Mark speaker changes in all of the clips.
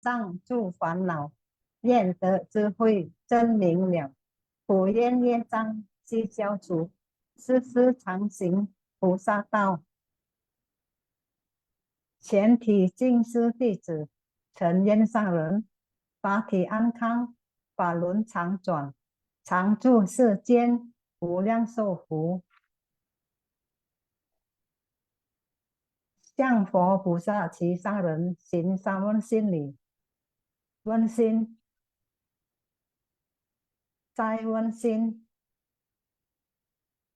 Speaker 1: 障住烦恼，愿得智慧真明了。普愿业障悉消除，世世常行菩萨道。全体净师弟子，诚愿上人，法体安康，法轮常转，常住世间，无量寿福。向佛菩萨及上人行三问心礼，问心，再问心，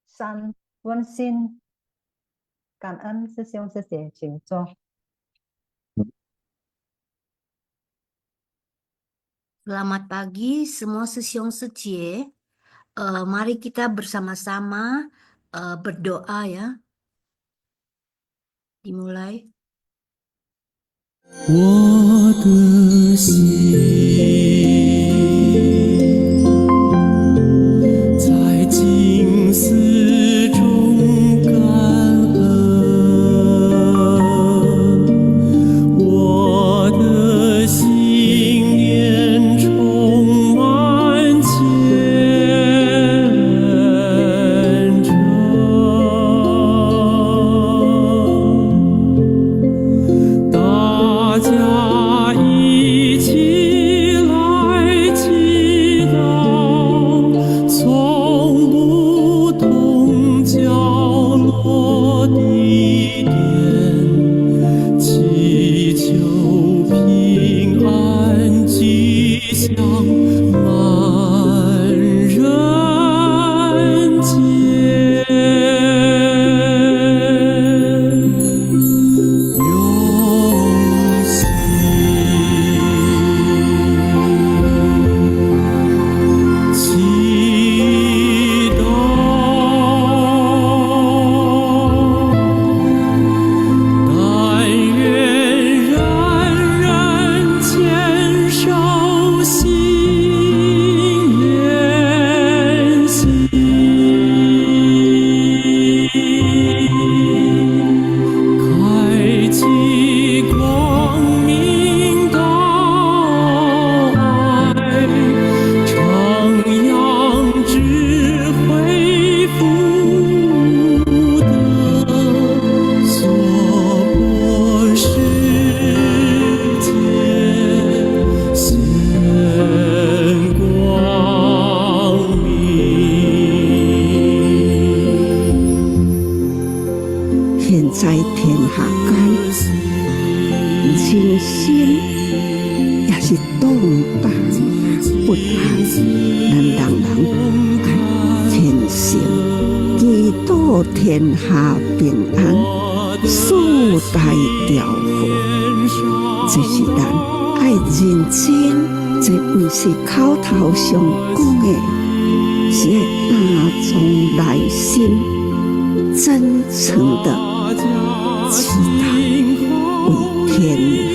Speaker 1: 三问心。感恩师兄师姐，请坐。
Speaker 2: Selamat pagi semua Sisyong Sejie. Mari kita bersama-sama berdoa ya. Dimulai.
Speaker 3: 我的心在静思中感恩，我的心念充满虔诚。大家一起来祈祷，从不同角落地点，祈求平安吉祥满人间。用心祈祷，但愿人人坚守信愿行，开启光明道爱，徜徉智慧福德，娑婆世界现光明。
Speaker 4: 现在天下间，人心也是动荡不安，咱人爱虔诚，祈祷天下平安，四大调和。这是咱爱认真，这不是口头上讲的，是要打从内心真诚的祈祷，为天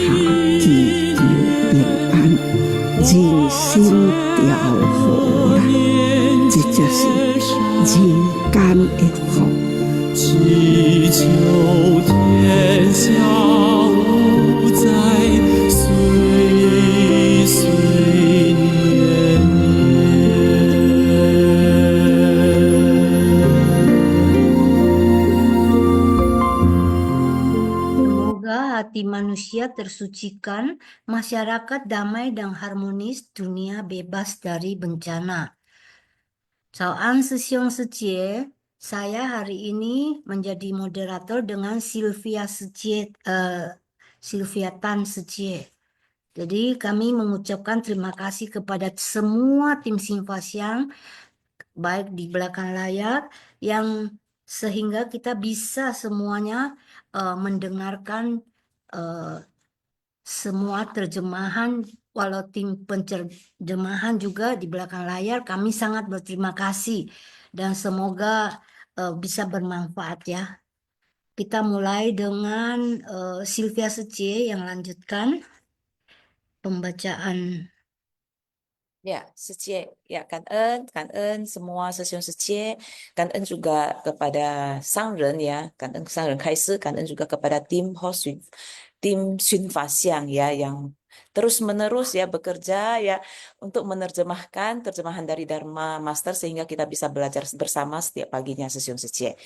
Speaker 4: 下祈求平安，人心调和啦，这就是人间的福。
Speaker 3: 祈求天下无灾，岁岁年
Speaker 2: Semoga hati manusia tersucikan, masyarakat damai dan harmonis, dunia bebas dari bencana. Salam Sisyong Sejie, saya hari ini menjadi moderator dengan Sylvia Tan Sejie. Jadi kami mengucapkan terima kasih kepada semua tim Simpasiang, baik di belakang layar, yang sehingga kita bisa semuanya mendengarkan semua terjemahan. Walau tim penerjemahan juga di belakang layar, kami sangat berterima kasih dan semoga bisa bermanfaat ya. Kita mulai dengan Sylvia Sejie yang lanjutkan pembacaan.
Speaker 5: Ya, Sejie, ya感恩semua Sisyong Sejie, 感恩 juga kepada Sang Ren ya, 感恩 Sang Ren 开示，感恩 juga kepada tim host, tim Xun Fa Xiang ya yang terus-menerus ya bekerja ya untuk menerjemahkan terjemahan dari Dharma Master sehingga kita bisa belajar bersama setiap paginya sesiun Secie.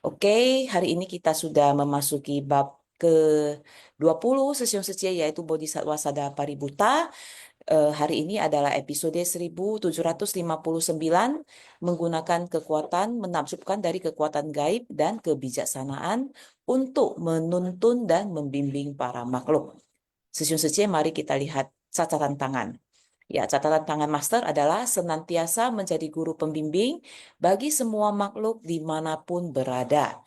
Speaker 5: Oke, hari ini kita sudah memasuki bab ke-20 sesiun Secie yaitu Bodhisattva Sada Paributa. Hari ini adalah episode 1759 menggunakan kekuatan menakjubkan dari kekuatan gaib dan kebijaksanaan untuk menuntun dan membimbing para makhluk. Sesiun Secie, mari kita lihat catatan tangan. Ya, catatan tangan master adalah senantiasa menjadi guru pembimbing bagi semua makhluk dimanapun berada.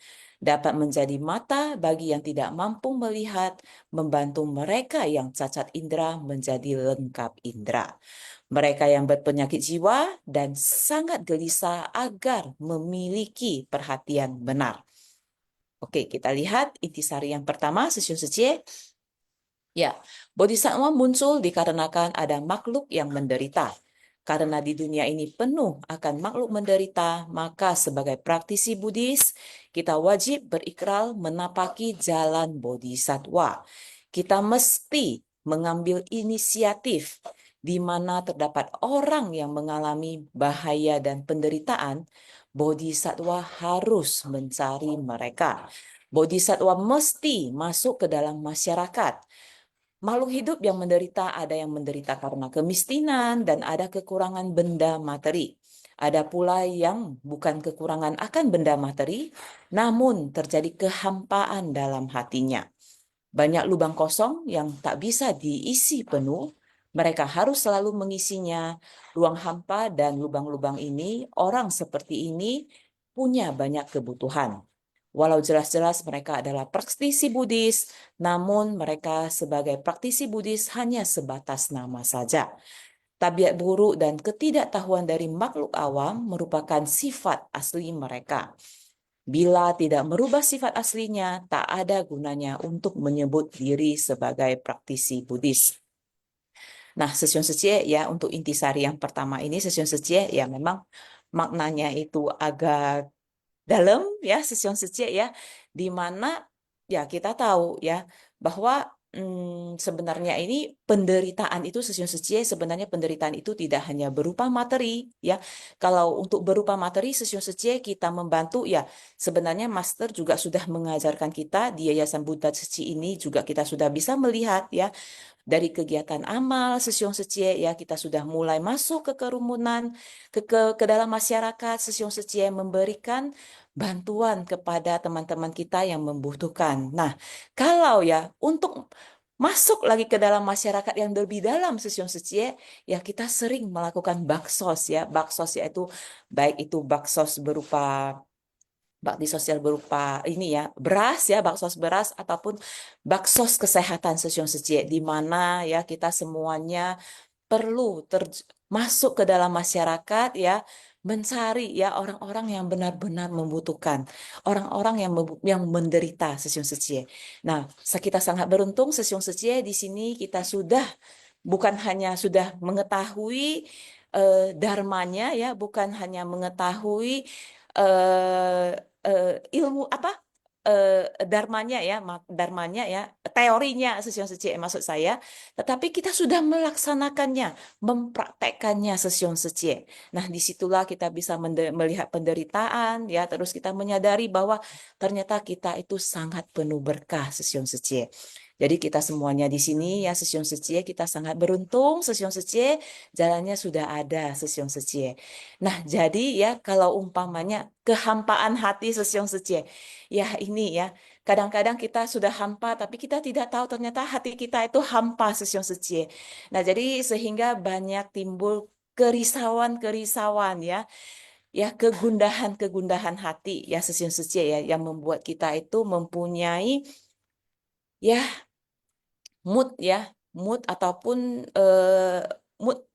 Speaker 5: Dapat menjadi mata bagi yang tidak mampu melihat, membantu mereka yang cacat indera menjadi lengkap indera. Mereka yang berpenyakit jiwa dan sangat gelisah agar memiliki perhatian benar. Oke, kita lihat intisari yang pertama, sesiun Secie. Ya, bodhisattva muncul dikarenakan ada makhluk yang menderita. Karena di dunia ini penuh akan makhluk menderita, maka sebagai praktisi Buddhis, kita wajib berikrar menapaki jalan bodhisattva. Kita mesti mengambil inisiatif di mana terdapat orang yang mengalami bahaya dan penderitaan, bodhisattva harus mencari mereka. Bodhisattva mesti masuk ke dalam masyarakat. Makhluk hidup yang menderita, ada yang menderita karena kemiskinan dan ada kekurangan benda materi. Ada pula yang bukan kekurangan akan benda materi, namun terjadi kehampaan dalam hatinya. Banyak lubang kosong yang tak bisa diisi penuh, mereka harus selalu mengisinya. Ruang hampa dan lubang-lubang ini, orang seperti ini punya banyak kebutuhan. Walau jelas-jelas mereka adalah praktisi Buddhis, namun mereka sebagai praktisi Buddhis hanya sebatas nama saja. Tabiat buruk dan ketidaktahuan dari makhluk awam merupakan sifat asli mereka. Bila tidak merubah sifat aslinya, tak ada gunanya untuk menyebut diri sebagai praktisi Buddhis. Nah, sesiun Secie ya, untuk intisari yang pertama ini, sesiun Secie ya memang maknanya itu agak dalam ya, sesiun Secie ya, di mana ya kita tahu ya bahwa sebenarnya ini penderitaan itu sesiun Secie, sebenarnya penderitaan itu tidak hanya berupa materi ya. Kalau untuk berupa materi sesiun Secie kita membantu ya, sebenarnya master juga sudah mengajarkan kita di Yayasan Buddha Seci ini juga kita sudah bisa melihat ya dari kegiatan amal sesiun Secie ya, kita sudah mulai masuk ke kerumunan, ke dalam masyarakat. Sesiun Secie memberikan bantuan kepada teman-teman kita yang membutuhkan. Nah, kalau ya untuk masuk lagi ke dalam masyarakat yang lebih dalam sesiun Secie, ya kita sering melakukan baksos ya. Baksos yaitu baik itu baksos berupa bakti sosial berupa ini ya, beras ya, baksos beras ataupun baksos kesehatan sesiun Secie, di mana ya kita semuanya perlu masuk ke dalam masyarakat ya, mencari ya orang-orang yang benar-benar membutuhkan, orang-orang yang menderita sesiun Secie. Nah, kita sangat beruntung sesiun Secie di sini kita sudah bukan hanya sudah mengetahui dharmanya ya, bukan hanya mengetahui ilmu apa dharmanya ya, teorinya sesiun Secie maksud saya, tetapi kita sudah melaksanakannya, mempraktekkannya sesiun Secie. Nah, disitulah kita bisa melihat penderitaan ya, terus kita menyadari bahwa ternyata kita itu sangat penuh berkah sesiun Secie. Jadi kita semuanya di sini ya sesiun Secie, kita sangat beruntung sesiun Secie, jalannya sudah ada sesiun Secie. Nah, jadi ya kalau umpamanya kehampaan hati sesiun Secie, ya ini ya, kadang-kadang kita sudah hampa tapi kita tidak tahu ternyata hati kita itu hampa sesiun Secie. Nah, jadi sehingga banyak timbul kerisauan-kerisauan ya kegundahan-kegundahan hati ya sesiun Secie ya yang membuat kita itu mempunyai ya mood ataupun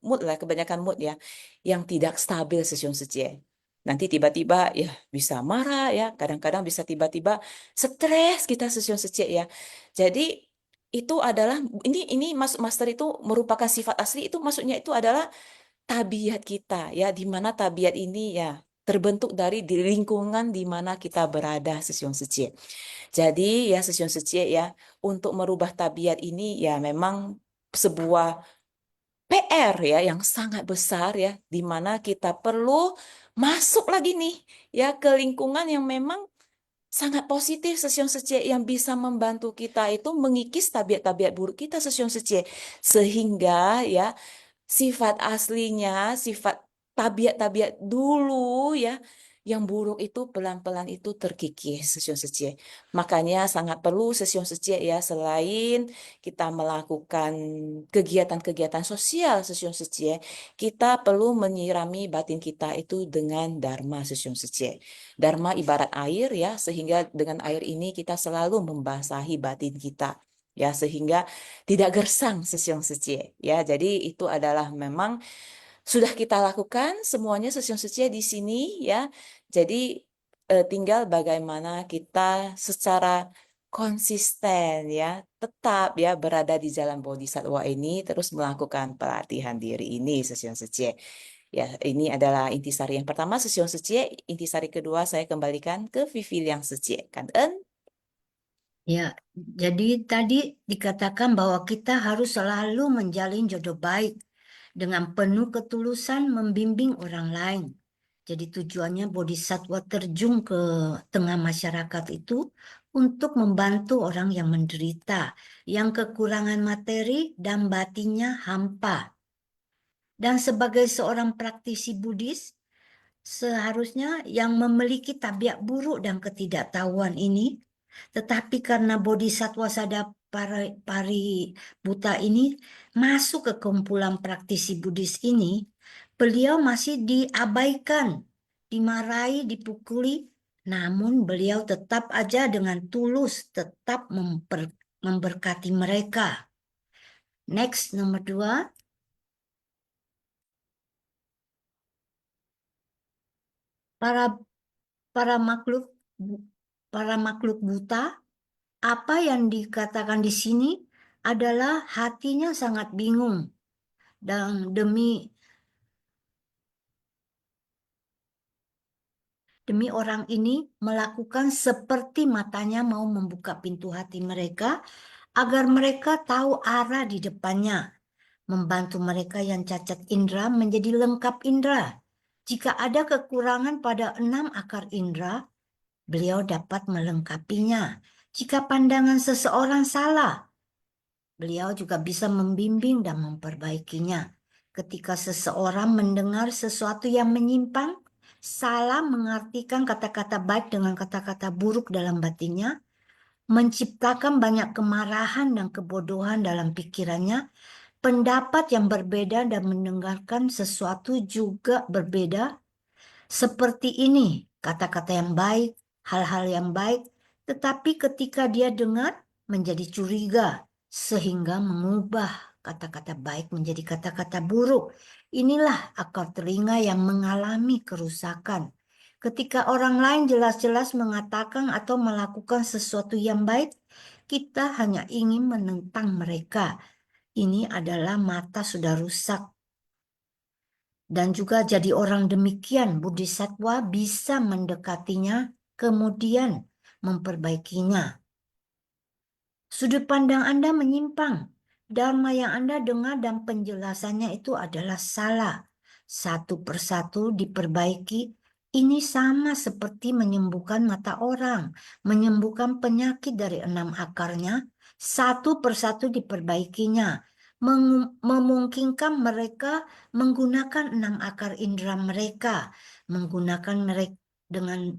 Speaker 5: mood lah, kebanyakan mood ya yang tidak stabil sesiun Secie. Nanti tiba-tiba ya bisa marah ya, kadang-kadang bisa tiba-tiba stres kita sesiun Secie ya. Jadi itu adalah ini master itu merupakan sifat asli, itu maksudnya itu adalah tabiat kita ya, di mana tabiat ini ya terbentuk dari di lingkungan di mana kita berada sesiun Secie. Jadi ya sesiun Secie ya, untuk merubah tabiat ini ya memang sebuah PR ya yang sangat besar ya, di mana kita perlu masuk lagi nih ya ke lingkungan yang memang sangat positif Sesiong Secie, yang bisa membantu kita itu mengikis tabiat-tabiat buruk kita Sesiong Secie, sehingga ya sifat aslinya, sifat tabiat-tabiat dulu ya, yang buruk itu pelan-pelan itu terkikis Sesiong Secie. Makanya sangat perlu Sesiong Secie ya, selain kita melakukan kegiatan-kegiatan sosial Sesiong Secie, kita perlu menyirami batin kita itu dengan Dharma Sesiong Secie. Dharma ibarat air ya, sehingga dengan air ini kita selalu membasahi batin kita ya, sehingga tidak gersang Sesiong Secie ya. Jadi itu adalah memang sudah kita lakukan semuanya Sesiong Secie di sini ya. Jadi tinggal bagaimana kita secara konsisten ya, tetap ya berada di jalan bodhisattva ini, terus melakukan pelatihan diri ini Sesiong Secie. Ya, ini adalah intisari yang pertama Sesiong Secie. Intisari kedua saya kembalikan ke Vivi Liang Secie. Kan En?
Speaker 2: Ya, jadi tadi dikatakan bahwa kita harus selalu menjalin jodoh baik dengan penuh ketulusan membimbing orang lain. Jadi tujuannya bodhisattva terjun ke tengah masyarakat itu untuk membantu orang yang menderita, yang kekurangan materi dan batinnya hampa. Dan sebagai seorang praktisi Buddhis, seharusnya yang memiliki tabiat buruk dan ketidaktahuan ini, tetapi karena bodhisattva sada pari buta ini masuk ke kumpulan praktisi Buddhis ini, beliau masih diabaikan, dimarahi, dipukuli, namun beliau tetap aja dengan tulus tetap memberkati mereka. Next, nomor 2. Para makhluk buta, apa yang dikatakan di sini adalah hatinya sangat bingung dan demi orang ini melakukan seperti matanya mau membuka pintu hati mereka agar mereka tahu arah di depannya, membantu mereka yang cacat indera menjadi lengkap indera. Jika ada kekurangan pada 6 akar indera, beliau dapat melengkapinya. Jika pandangan seseorang salah, beliau juga bisa membimbing dan memperbaikinya. Ketika seseorang mendengar sesuatu yang menyimpang, salah mengartikan kata-kata baik dengan kata-kata buruk dalam batinnya, menciptakan banyak kemarahan dan kebodohan dalam pikirannya, pendapat yang berbeda dan mendengarkan sesuatu juga berbeda. Seperti ini, kata-kata yang baik, hal-hal yang baik, tetapi ketika dia dengar menjadi curiga, sehingga mengubah kata-kata baik menjadi kata-kata buruk. Inilah akar telinga yang mengalami kerusakan. Ketika orang lain jelas-jelas mengatakan atau melakukan sesuatu yang baik, kita hanya ingin menentang mereka. Ini adalah mata sudah rusak. Dan juga jadi orang demikian, bodhisattva bisa mendekatinya, kemudian memperbaikinya. Sudut pandang Anda menyimpang. Dharma yang Anda dengar dan penjelasannya itu adalah salah. Satu persatu diperbaiki. Ini sama seperti menyembuhkan mata orang, menyembuhkan penyakit dari 6 akarnya. Satu persatu diperbaikinya, memungkinkan mereka menggunakan 6 akar indera mereka, menggunakan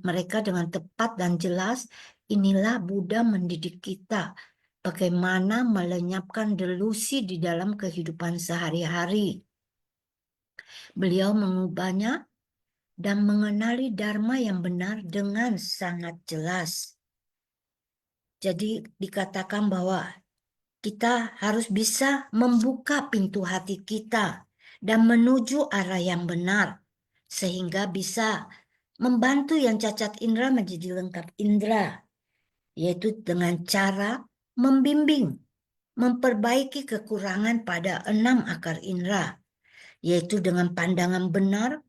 Speaker 2: mereka dengan tepat dan jelas. Inilah Buddha mendidik kita bagaimana melenyapkan delusi di dalam kehidupan sehari-hari. Beliau mengubahnya dan mengenali dharma yang benar dengan sangat jelas. Jadi dikatakan bahwa kita harus bisa membuka pintu hati kita dan menuju arah yang benar, sehingga bisa membantu yang cacat indera menjadi lengkap indera, yaitu dengan cara membimbing, memperbaiki kekurangan pada 6 akar indera, yaitu dengan pandangan benar,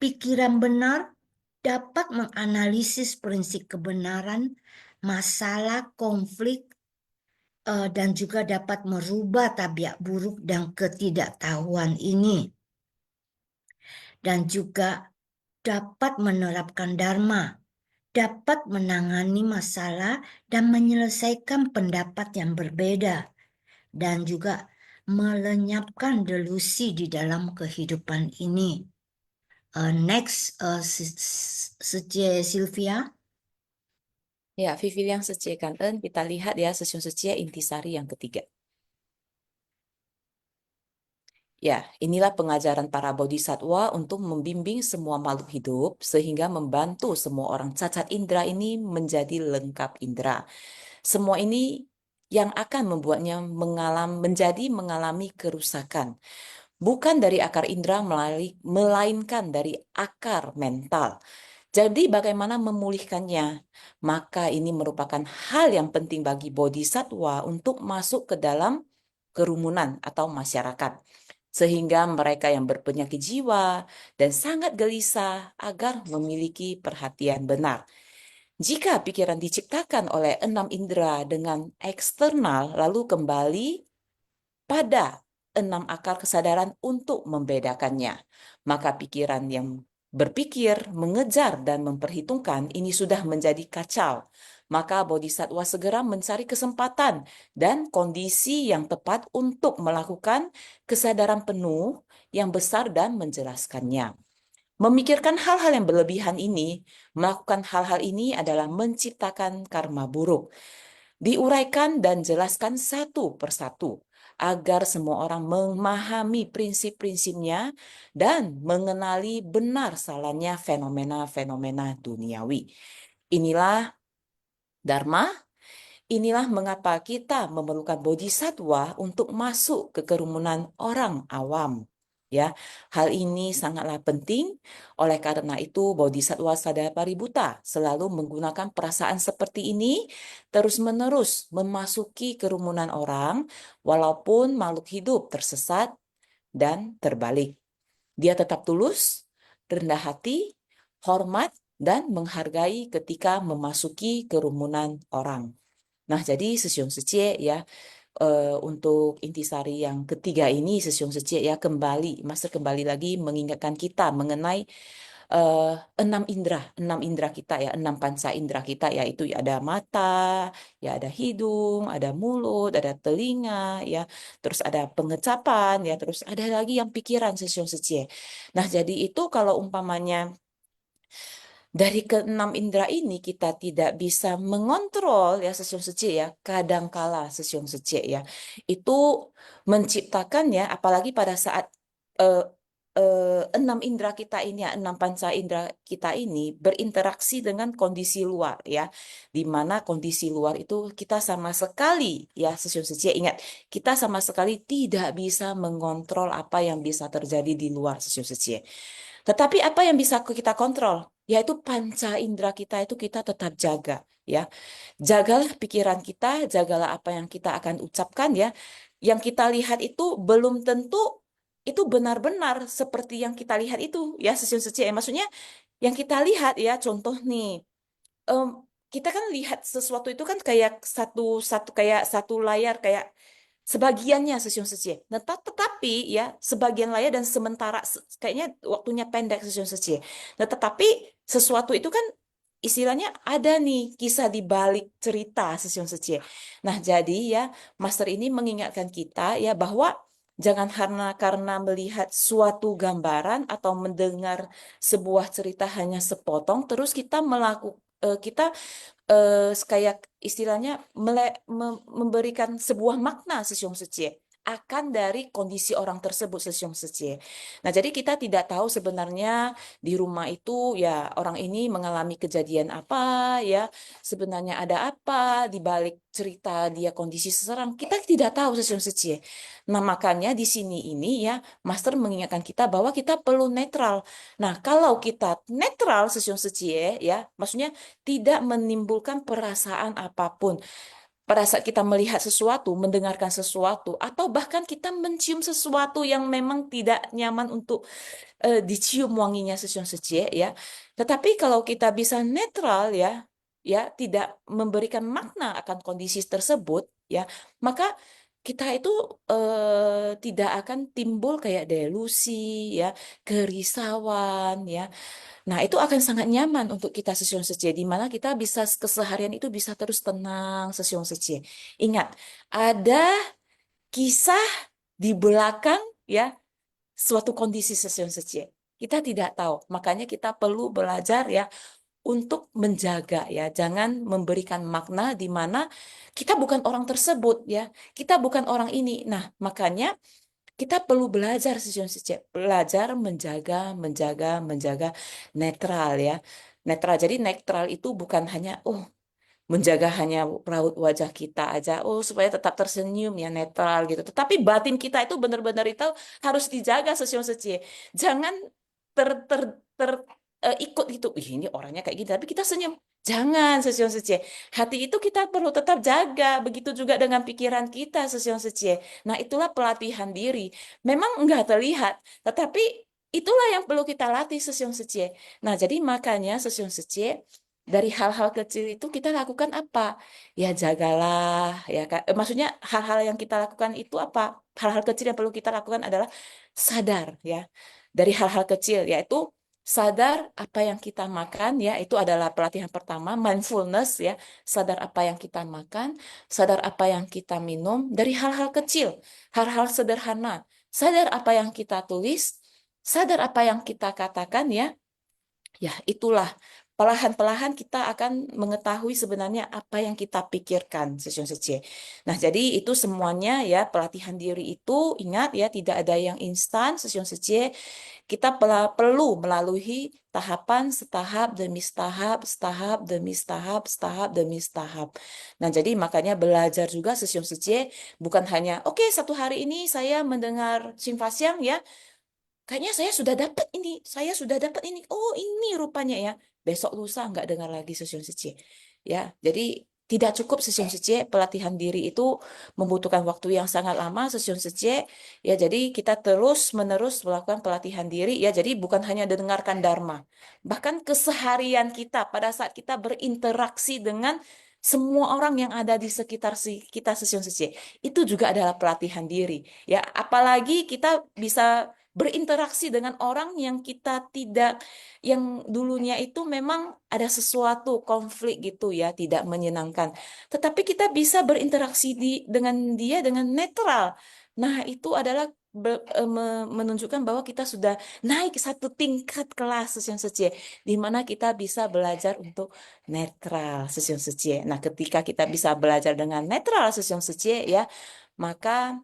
Speaker 2: pikiran benar, dapat menganalisis prinsip kebenaran, masalah, konflik, dan juga dapat merubah tabiat buruk dan ketidaktahuan ini. Dan juga dapat menerapkan dharma, dapat menangani masalah dan menyelesaikan pendapat yang berbeda, dan juga melenyapkan delusi di dalam kehidupan ini. Next, Sylvia.
Speaker 5: Ya, Viviliang Secie Kanten, kita lihat ya Sesiun Secie intisari yang ketiga. Ya, inilah pengajaran para bodhisatwa untuk membimbing semua makhluk hidup sehingga membantu semua orang cacat indera ini menjadi lengkap indera. Semua ini yang akan membuatnya mengalami kerusakan. Bukan dari akar indera melainkan dari akar mental. Jadi bagaimana memulihkannya? Maka ini merupakan hal yang penting bagi bodhisatwa untuk masuk ke dalam kerumunan atau masyarakat. Sehingga mereka yang berpenyakit jiwa dan sangat gelisah agar memiliki perhatian benar. Jika pikiran diciptakan oleh 6 indera dengan eksternal lalu kembali pada 6 akar kesadaran untuk membedakannya, maka pikiran yang berpikir, mengejar, dan memperhitungkan ini sudah menjadi kacau. Maka bodhisatwa segera mencari kesempatan dan kondisi yang tepat untuk melakukan kesadaran penuh yang besar dan menjelaskannya. Memikirkan hal-hal yang berlebihan ini, melakukan hal-hal ini adalah menciptakan karma buruk. Diuraikan dan jelaskan satu persatu agar semua orang memahami prinsip-prinsipnya dan mengenali benar salahnya fenomena-fenomena duniawi. Inilah Dharma, inilah mengapa kita memerlukan bodhisatwa untuk masuk ke kerumunan orang awam. Ya, hal ini sangatlah penting. Oleh karena itu, Bodhisatwa Sadapaributta selalu menggunakan perasaan seperti ini terus-menerus memasuki kerumunan orang, walaupun makhluk hidup tersesat dan terbalik. Dia tetap tulus, rendah hati, hormat, dan menghargai ketika memasuki kerumunan orang. Nah, jadi Sesiun Secie ya, untuk intisari yang ketiga ini Sesiun Secie ya Master kembali lagi mengingatkan kita mengenai 6 indera kita ya, 6 panca indera kita, yaitu ada mata, ya ada hidung, ada mulut, ada telinga, ya, terus ada pengecapan, ya, terus ada lagi yang pikiran Sesiun Secie. Nah, jadi itu kalau umpamanya dari ke-6 indera ini kita tidak bisa mengontrol ya Sesiun Secie ya, kadangkala Sesiun Secie ya, itu menciptakan ya, apalagi pada saat 6 indera kita ini ya, 6 panca indera kita ini berinteraksi dengan kondisi luar ya, di mana kondisi luar itu kita sama sekali ya Sesiun Secie ingat, kita sama sekali tidak bisa mengontrol apa yang bisa terjadi di luar Sesiun Secie. Tetapi apa yang bisa kita kontrol? Yaitu panca indera kita itu kita tetap jaga ya. Jagalah pikiran kita, jagalah apa yang kita akan ucapkan ya. Yang kita lihat itu belum tentu itu benar-benar seperti yang kita lihat itu ya Sesiun Secie. Maksudnya yang kita lihat ya, contoh nih, kita kan lihat sesuatu itu kan kayak satu layar kayak sebagiannya Sesiun Secie. Nah, tetapi ya sebagian layar dan sementara kayaknya waktunya pendek Sesiun Secie. Nah, tetapi sesuatu itu kan istilahnya ada nih kisah di balik cerita Sesiun Secie. Nah, jadi ya Master ini mengingatkan kita ya bahwa jangan karena melihat suatu gambaran atau mendengar sebuah cerita hanya sepotong terus kita kita kayak istilahnya memberikan sebuah makna Sesiun Secie akan dari kondisi orang tersebut Sesiun Secie. Nah, jadi kita tidak tahu sebenarnya di rumah itu ya orang ini mengalami kejadian apa ya, sebenarnya ada apa di balik cerita dia kondisi seseorang. Kita tidak tahu Sesiun Secie. Nah, makanya di sini ini ya Master mengingatkan kita bahwa kita perlu netral. Nah, kalau kita netral Sesiun Secie ya, maksudnya tidak menimbulkan perasaan apapun. Pada saat kita melihat sesuatu, mendengarkan sesuatu, atau bahkan kita mencium sesuatu yang memang tidak nyaman untuk dicium wanginya Sesiun Secie ya. Tetapi kalau kita bisa netral ya, tidak memberikan makna akan kondisi tersebut, ya, maka kita itu tidak akan timbul kayak delusi, ya, kerisauan, ya. Nah, itu akan sangat nyaman untuk kita Sesiong Sece, di mana kita bisa keseharian itu bisa terus tenang Sesiong Sece. Ingat, ada kisah di belakang, ya, suatu kondisi Sesiong Sece. Kita tidak tahu, makanya kita perlu belajar, ya, untuk menjaga, ya, jangan memberikan makna di mana kita bukan orang tersebut, ya, kita bukan orang ini. Nah, makanya kita perlu belajar Sesiong Sece, belajar menjaga netral, ya, netral. Jadi netral itu bukan hanya menjaga hanya raut wajah kita aja, supaya tetap tersenyum, ya, netral gitu. Tetapi batin kita itu benar-benar itu harus dijaga Sesiong Sece. Jangan ter ter ter ikut gitu. Ih, ini orangnya kayak gini, tapi kita senyum. Jangan Sesiong Sece. Hati itu kita perlu tetap jaga. Begitu juga dengan pikiran kita Sesiong Sece. Nah, itulah pelatihan diri. Memang enggak terlihat, tetapi itulah yang perlu kita latih Sesiong Sece. Nah, jadi makanya Sesiong Sece, dari hal-hal kecil itu kita lakukan apa? Ya jagalah, ya Kak. Maksudnya hal-hal yang kita lakukan itu apa? Hal-hal kecil yang perlu kita lakukan adalah sadar, ya. Dari hal-hal kecil, yaitu sadar apa yang kita makan, ya. Itu adalah pelatihan pertama, mindfulness, ya. Sadar apa yang kita makan, sadar apa yang kita minum dari hal-hal kecil, hal-hal sederhana. Sadar apa yang kita tulis, sadar apa yang kita katakan, ya. Ya, itulah perlahan-perlahan kita akan mengetahui sebenarnya apa yang kita pikirkan, Sesiong Sece. Nah, jadi itu semuanya, ya, pelatihan diri itu, ingat, ya, tidak ada yang instan, Sesiong Sece. Kita perlu melalui tahapan setahap demi setahap, setahap demi setahap, setahap demi setahap. Nah, jadi makanya belajar juga Sesiong Sece bukan hanya, oke, satu hari ini saya mendengar Simfasyang, ya, kayaknya saya sudah dapat ini. Oh, ini rupanya, ya. Besok lusa nggak dengar lagi Sesiong Sece. Ya, jadi tidak cukup Sesiong Sece, pelatihan diri itu membutuhkan waktu yang sangat lama Sesiong Sece. Ya, jadi kita terus-menerus melakukan pelatihan diri, ya. Jadi bukan hanya dengarkan Dharma. Bahkan keseharian kita pada saat kita berinteraksi dengan semua orang yang ada di sekitar kita Sesiong Sece, itu juga adalah pelatihan diri. Ya, apalagi kita bisa berinteraksi dengan orang yang kita tidak, yang dulunya itu memang ada sesuatu konflik gitu, ya, tidak menyenangkan. Tetapi kita bisa berinteraksi dengan dia dengan netral. Nah, itu adalah menunjukkan bahwa kita sudah naik satu tingkat kelas Sesiong Sece, di mana kita bisa belajar untuk netral Sesiong Sece. Nah, ketika kita bisa belajar dengan netral Sesiong Sece, ya, maka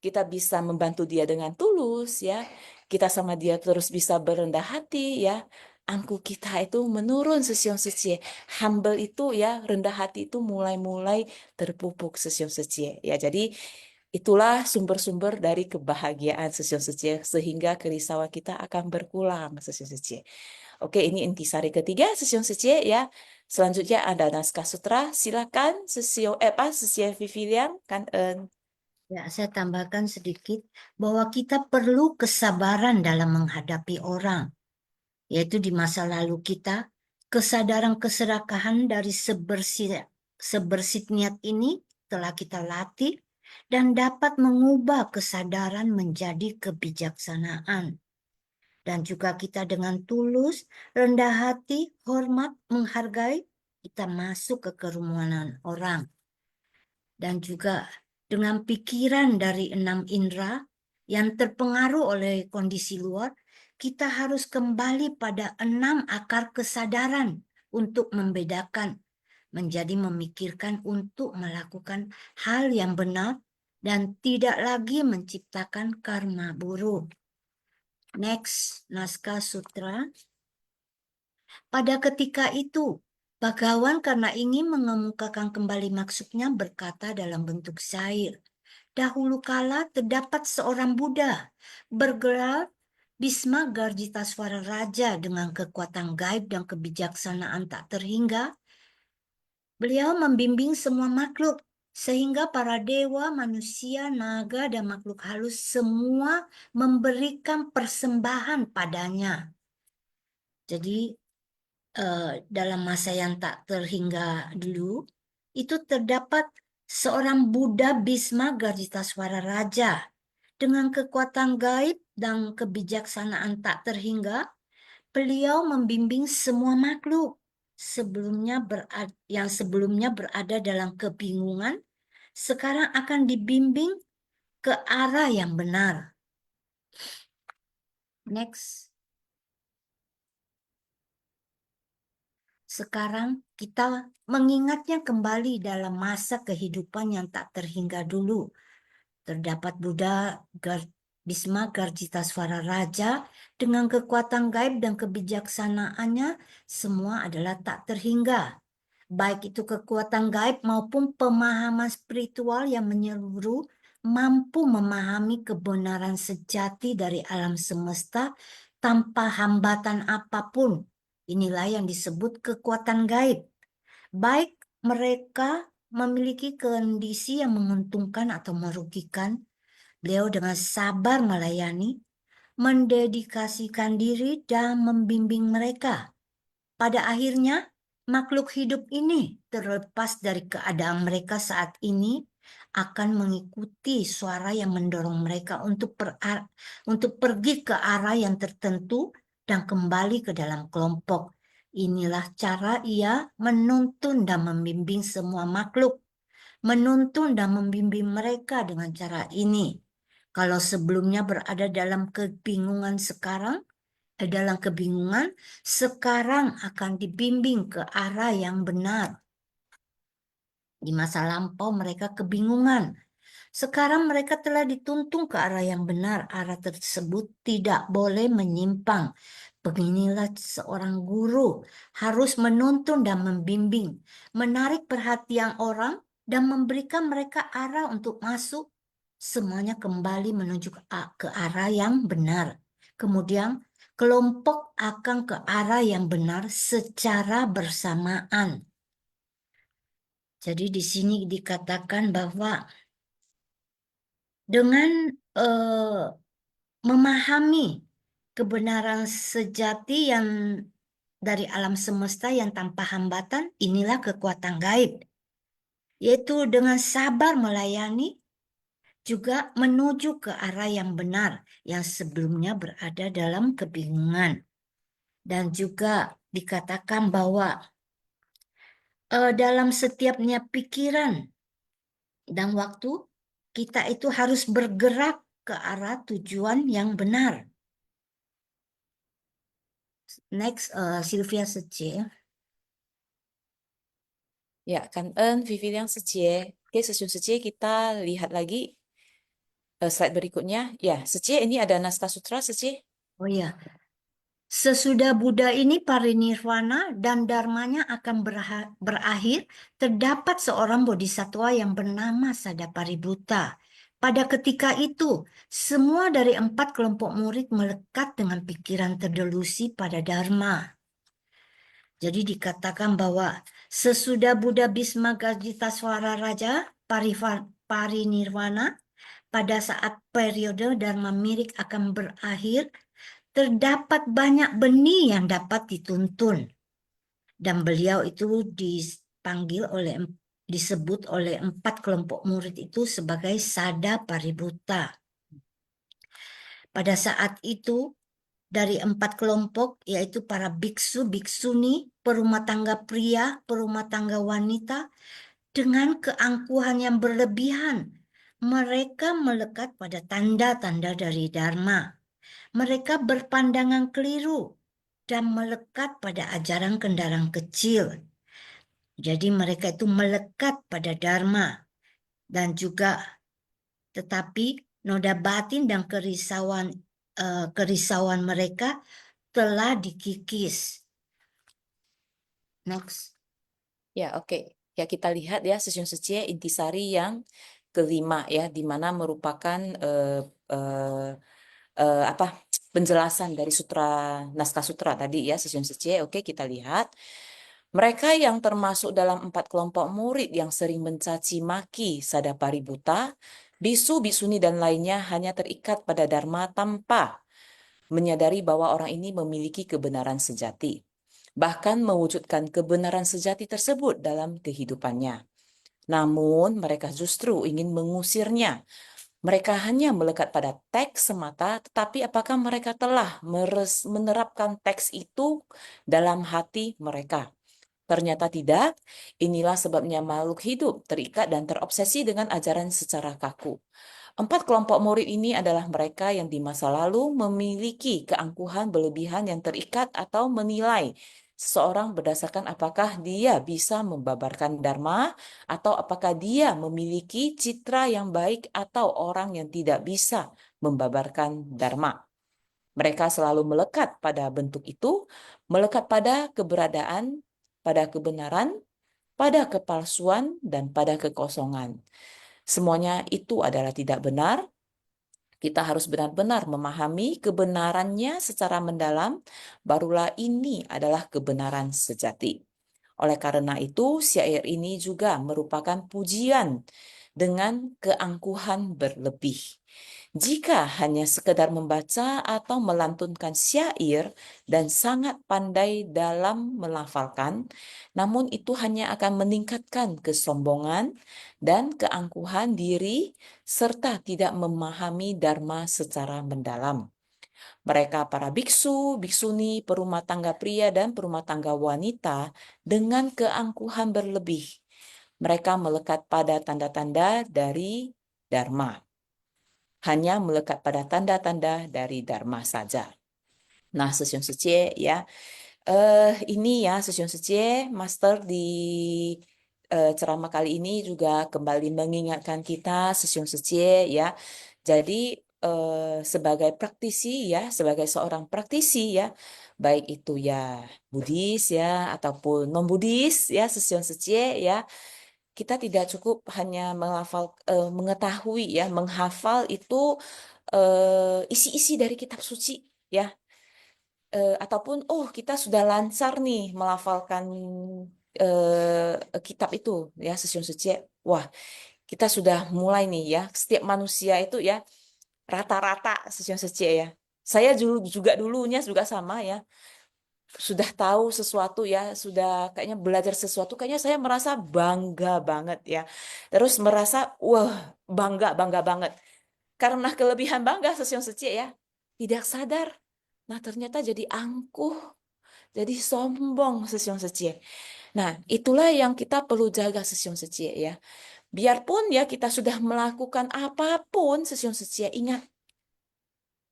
Speaker 5: kita bisa membantu dia dengan tulus, ya. Kita sama dia terus bisa berendah hati, ya. Angku kita itu menurun Sesiong Sece. Humble itu, ya, rendah hati itu mulai-mulai terpupuk Sesiong Sece. Ya, jadi itulah sumber-sumber dari kebahagiaan Sesiong Sece, sehingga kerisauan kita akan berkurang Sesiong Sece. Oke, ini intisari ketiga Sesiong Sece, ya. Selanjutnya ada naskah sutra. Silakan Sesiong Vivian kan.
Speaker 2: Ya, saya tambahkan sedikit bahwa kita perlu kesabaran dalam menghadapi orang, yaitu di masa lalu kita, kesadaran keserakahan dari sebersih niat ini telah kita latih dan dapat mengubah kesadaran menjadi kebijaksanaan. Dan juga kita dengan tulus, rendah hati, hormat, menghargai, kita masuk ke kerumunan orang. Dan juga dengan pikiran dari 6 indera yang terpengaruh oleh kondisi luar, kita harus kembali pada 6 akar kesadaran untuk membedakan, menjadi memikirkan untuk melakukan hal yang benar dan tidak lagi menciptakan karma buruk. Next, naskah sutra. Pada ketika itu, Bagawan karena ingin mengemukakan kembali maksudnya berkata dalam bentuk syair. Dahulu kala terdapat seorang Buddha bergelar Bisma Garjitaswara Raja dengan kekuatan gaib dan kebijaksanaan tak terhingga. Beliau membimbing semua makhluk sehingga para dewa, manusia, naga, dan makhluk halus semua memberikan persembahan padanya. Jadi dalam masa yang tak terhingga dulu, itu terdapat seorang Buddha Bhisma Garjitaswara Raja dengan kekuatan gaib dan kebijaksanaan tak terhingga, beliau membimbing semua makhluk yang sebelumnya berada dalam kebingungan, sekarang akan dibimbing ke arah yang benar. Next. Sekarang kita mengingatnya kembali dalam masa kehidupan yang tak terhingga dulu. Terdapat Buddha Bhisma Garjitaswara Raja dengan kekuatan gaib dan kebijaksanaannya semua adalah tak terhingga. Baik itu kekuatan gaib maupun pemahaman spiritual yang menyeluruh mampu memahami kebenaran sejati dari alam semesta tanpa hambatan apapun. Inilah yang disebut kekuatan gaib. Baik mereka memiliki kondisi yang menguntungkan atau merugikan, beliau dengan sabar melayani, mendedikasikan diri dan membimbing mereka. Pada akhirnya, makhluk hidup ini terlepas dari keadaan mereka saat ini akan mengikuti suara yang mendorong mereka untuk pergi ke arah yang tertentu dan kembali ke dalam kelompok. Inilah cara ia menuntun dan membimbing semua makhluk. Menuntun dan membimbing mereka dengan cara ini. Kalau sebelumnya berada dalam kebingungan sekarang akan dibimbing ke arah yang benar. Di masa lampau mereka kebingungan. Sekarang mereka telah dituntun ke arah yang benar. Arah tersebut tidak boleh menyimpang. Beginilah seorang guru harus menuntun dan membimbing, menarik perhatian orang dan memberikan mereka arah untuk masuk. Semuanya kembali menuju ke arah yang benar. Kemudian kelompok akan ke arah yang benar secara bersamaan. Jadi di sini dikatakan bahwa dengan memahami kebenaran sejati yang dari alam semesta yang tanpa hambatan, inilah kekuatan gaib. Yaitu dengan sabar melayani, juga menuju ke arah yang benar, yang sebelumnya berada dalam kebingungan. Dan juga dikatakan bahwa dalam setiapnya pikiran dan waktu, kita itu harus bergerak ke arah tujuan yang benar. Next, Sylvia Sece.
Speaker 5: Ya, kan Vivian Secie. Oke, Sesiun Secie kita lihat lagi slide berikutnya. Ya, Secie ini ada naskah sutra Secie.
Speaker 2: Oh ya, sesudah Buddha ini parinirvana dan dharmanya akan berakhir, terdapat seorang bodhisattva yang bernama Sadapaributta. Pada ketika itu, semua dari 4 kelompok murid melekat dengan pikiran terdelusi pada dharma. Jadi dikatakan bahwa sesudah Buddha Bhisma Garjitaswara Raja parinirvana, pada saat periode dharma mirik akan berakhir, terdapat banyak benih yang dapat dituntun. Dan beliau itu disebut oleh 4 kelompok murid itu sebagai Sadapaributta. Pada saat itu, dari 4 kelompok, yaitu para biksu, biksuni, perumah tangga pria, perumah tangga wanita, dengan keangkuhan yang berlebihan, mereka melekat pada tanda-tanda dari Dharma. Mereka berpandangan keliru dan melekat pada ajaran kendaraan kecil. Jadi mereka itu melekat pada Dharma. Dan juga tetapi noda batin dan kerisauan mereka telah dikikis. Next.
Speaker 5: Ya, oke. Ya, kita lihat ya Sesiun Secie intisari yang kelima ya, di mana merupakan penjelasan dari naskah sutra tadi ya Sesiun Secie. Oke, kita lihat. Mereka yang termasuk dalam 4 kelompok murid yang sering mencaci maki Sadapaributta, bisu, bisuni dan lainnya hanya terikat pada dharma tanpa menyadari bahwa orang ini memiliki kebenaran sejati, bahkan mewujudkan kebenaran sejati tersebut dalam kehidupannya. Namun mereka justru ingin mengusirnya. Mereka hanya melekat pada teks semata, tetapi apakah mereka telah menerapkan teks itu dalam hati mereka? Ternyata tidak. Inilah sebabnya makhluk hidup terikat dan terobsesi dengan ajaran secara kaku. 4 kelompok murid ini adalah mereka yang di masa lalu memiliki keangkuhan berlebihan yang terikat atau menilai seseorang berdasarkan apakah dia bisa membabarkan Dharma atau apakah dia memiliki citra yang baik atau orang yang tidak bisa membabarkan Dharma. Mereka selalu melekat pada bentuk itu, melekat pada keberadaan, pada kebenaran, pada kepalsuan, dan pada kekosongan. Semuanya itu adalah tidak benar. Kita harus benar-benar memahami kebenarannya secara mendalam, barulah ini adalah kebenaran sejati. Oleh karena itu, syair ini juga merupakan pujian dengan keangkuhan berlebih. Jika hanya sekedar membaca atau melantunkan syair dan sangat pandai dalam melafalkan, namun itu hanya akan meningkatkan kesombongan dan keangkuhan diri serta tidak memahami Dharma secara mendalam. Mereka para biksu, biksuni, perumah tangga pria dan perumah tangga wanita dengan keangkuhan berlebih. Mereka melekat pada tanda-tanda dari Dharma. Hanya melekat pada tanda-tanda dari Dharma saja. Nah, Session Secie ya, ini ya Session Secie, Master di ceramah kali ini juga kembali mengingatkan kita Session Secie ya. Jadi sebagai praktisi ya, sebagai seorang praktisi ya, baik itu ya Buddhis ya ataupun non-Buddhis ya, Session Secie ya. Kita tidak cukup hanya mengetahui ya, menghafal itu isi-isi dari kitab suci ya, ataupun kita sudah lancar nih melafalkan kitab itu ya, Session Suci. Wah, kita sudah mulai nih ya. Setiap manusia itu ya rata-rata Session Suci ya. Saya juga dulunya juga sama ya. Sudah tahu sesuatu ya, sudah kayaknya belajar sesuatu, kayaknya saya merasa bangga banget ya. Terus merasa, wah bangga banget. Karena kelebihan bangga Session Suci ya, tidak sadar. Nah ternyata jadi angkuh, jadi sombong Session Suci. Nah itulah yang kita perlu jaga Session Suci ya. Biarpun ya kita sudah melakukan apapun Session Suci, ingat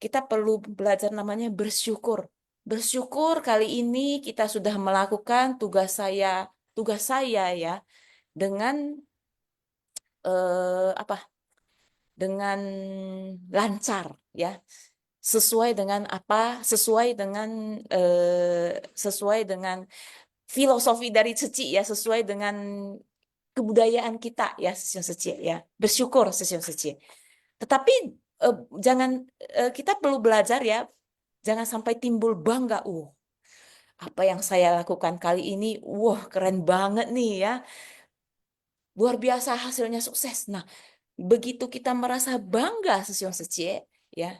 Speaker 5: kita perlu belajar namanya bersyukur. Bersyukur kali ini kita sudah melakukan tugas saya ya dengan dengan lancar ya, sesuai dengan sesuai dengan filosofi dari Ceci ya, sesuai dengan kebudayaan kita ya, Session Ceci ya, bersyukur Session Ceci. Tetapi kita perlu belajar ya, jangan sampai timbul bangga, apa yang saya lakukan kali ini, wah keren banget nih ya, luar biasa hasilnya sukses. Nah, begitu kita merasa bangga Session Ceci ya,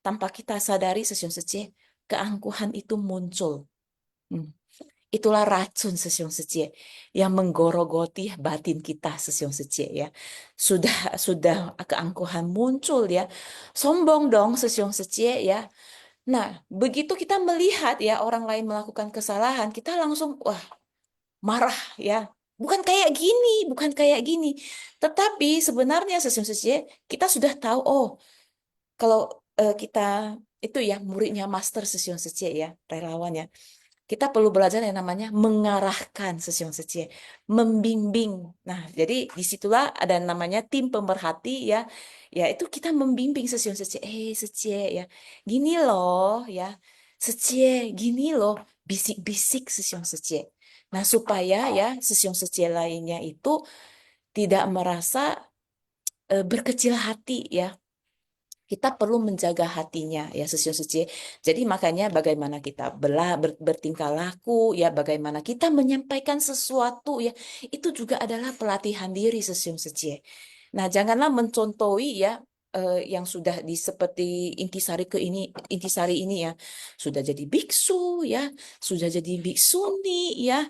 Speaker 5: tanpa kita sadari Session Ceci, keangkuhan itu muncul. Itulah racun Session Ceci yang menggerogoti batin kita Session Ceci ya. Sudah keangkuhan muncul ya. Sombong dong Session Ceci ya. Nah, begitu kita melihat ya orang lain melakukan kesalahan, kita langsung wah marah ya. Bukan kayak gini. Tetapi sebenarnya Session Ceci kita sudah tahu, kalau kita itu ya muridnya Master Session Ceci ya, relawan ya. Kita perlu belajar yang namanya mengarahkan Session Ceci, membimbing. Nah, jadi disitulah ada namanya tim pemerhati ya. Ya itu kita membimbing Session Ceci. Ceci ya, gini loh ya. Ceci, gini loh. Bisik-bisik Session Ceci. Nah, supaya ya Session Ceci lainnya itu tidak merasa berkecil hati ya. Kita perlu menjaga hatinya ya Session Ceci. Jadi makanya bagaimana kita bertingkah laku ya, bagaimana kita menyampaikan sesuatu ya, itu juga adalah pelatihan diri Session Ceci. Nah, janganlah mencontohi ya yang sudah seperti intisari ini ya, sudah jadi biksu ya, sudah jadi biksuni ya,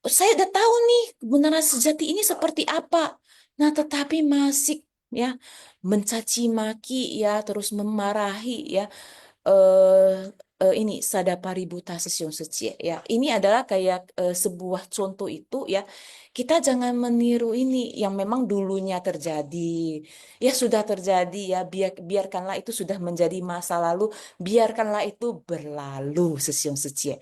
Speaker 5: saya udah tahu nih kebenaran sejati ini seperti apa. Nah, tetapi masih ya mencaci maki ya, terus memarahi ya ini Sadapaributta Sesiong Sechie ya. Ini adalah kayak sebuah contoh itu ya. Kita jangan meniru ini yang memang dulunya terjadi. Ya sudah terjadi ya, biarkanlah itu sudah menjadi masa lalu, biarkanlah itu berlalu Sesiong Sechie.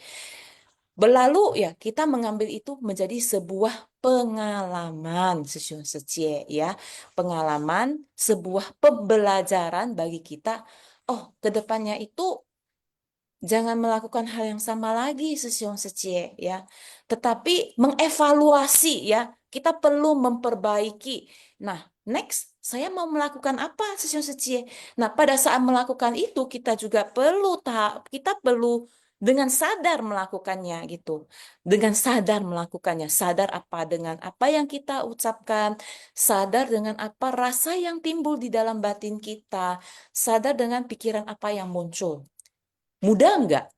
Speaker 5: Berlalu ya, kita mengambil itu menjadi sebuah pengalaman Sesiong Sechie ya. Pengalaman, sebuah pembelajaran bagi kita. Oh, kedepannya itu jangan melakukan hal yang sama lagi Sesiong Sechie ya. Tetapi mengevaluasi ya. Kita perlu memperbaiki. Nah, next saya mau melakukan apa Sesiong Sechie? Nah, pada saat melakukan itu kita juga perlu kita perlu dengan sadar melakukannya gitu. Dengan sadar melakukannya, sadar apa dengan apa yang kita ucapkan, sadar dengan apa rasa yang timbul di dalam batin kita, sadar dengan pikiran apa yang muncul. Mudah enggak?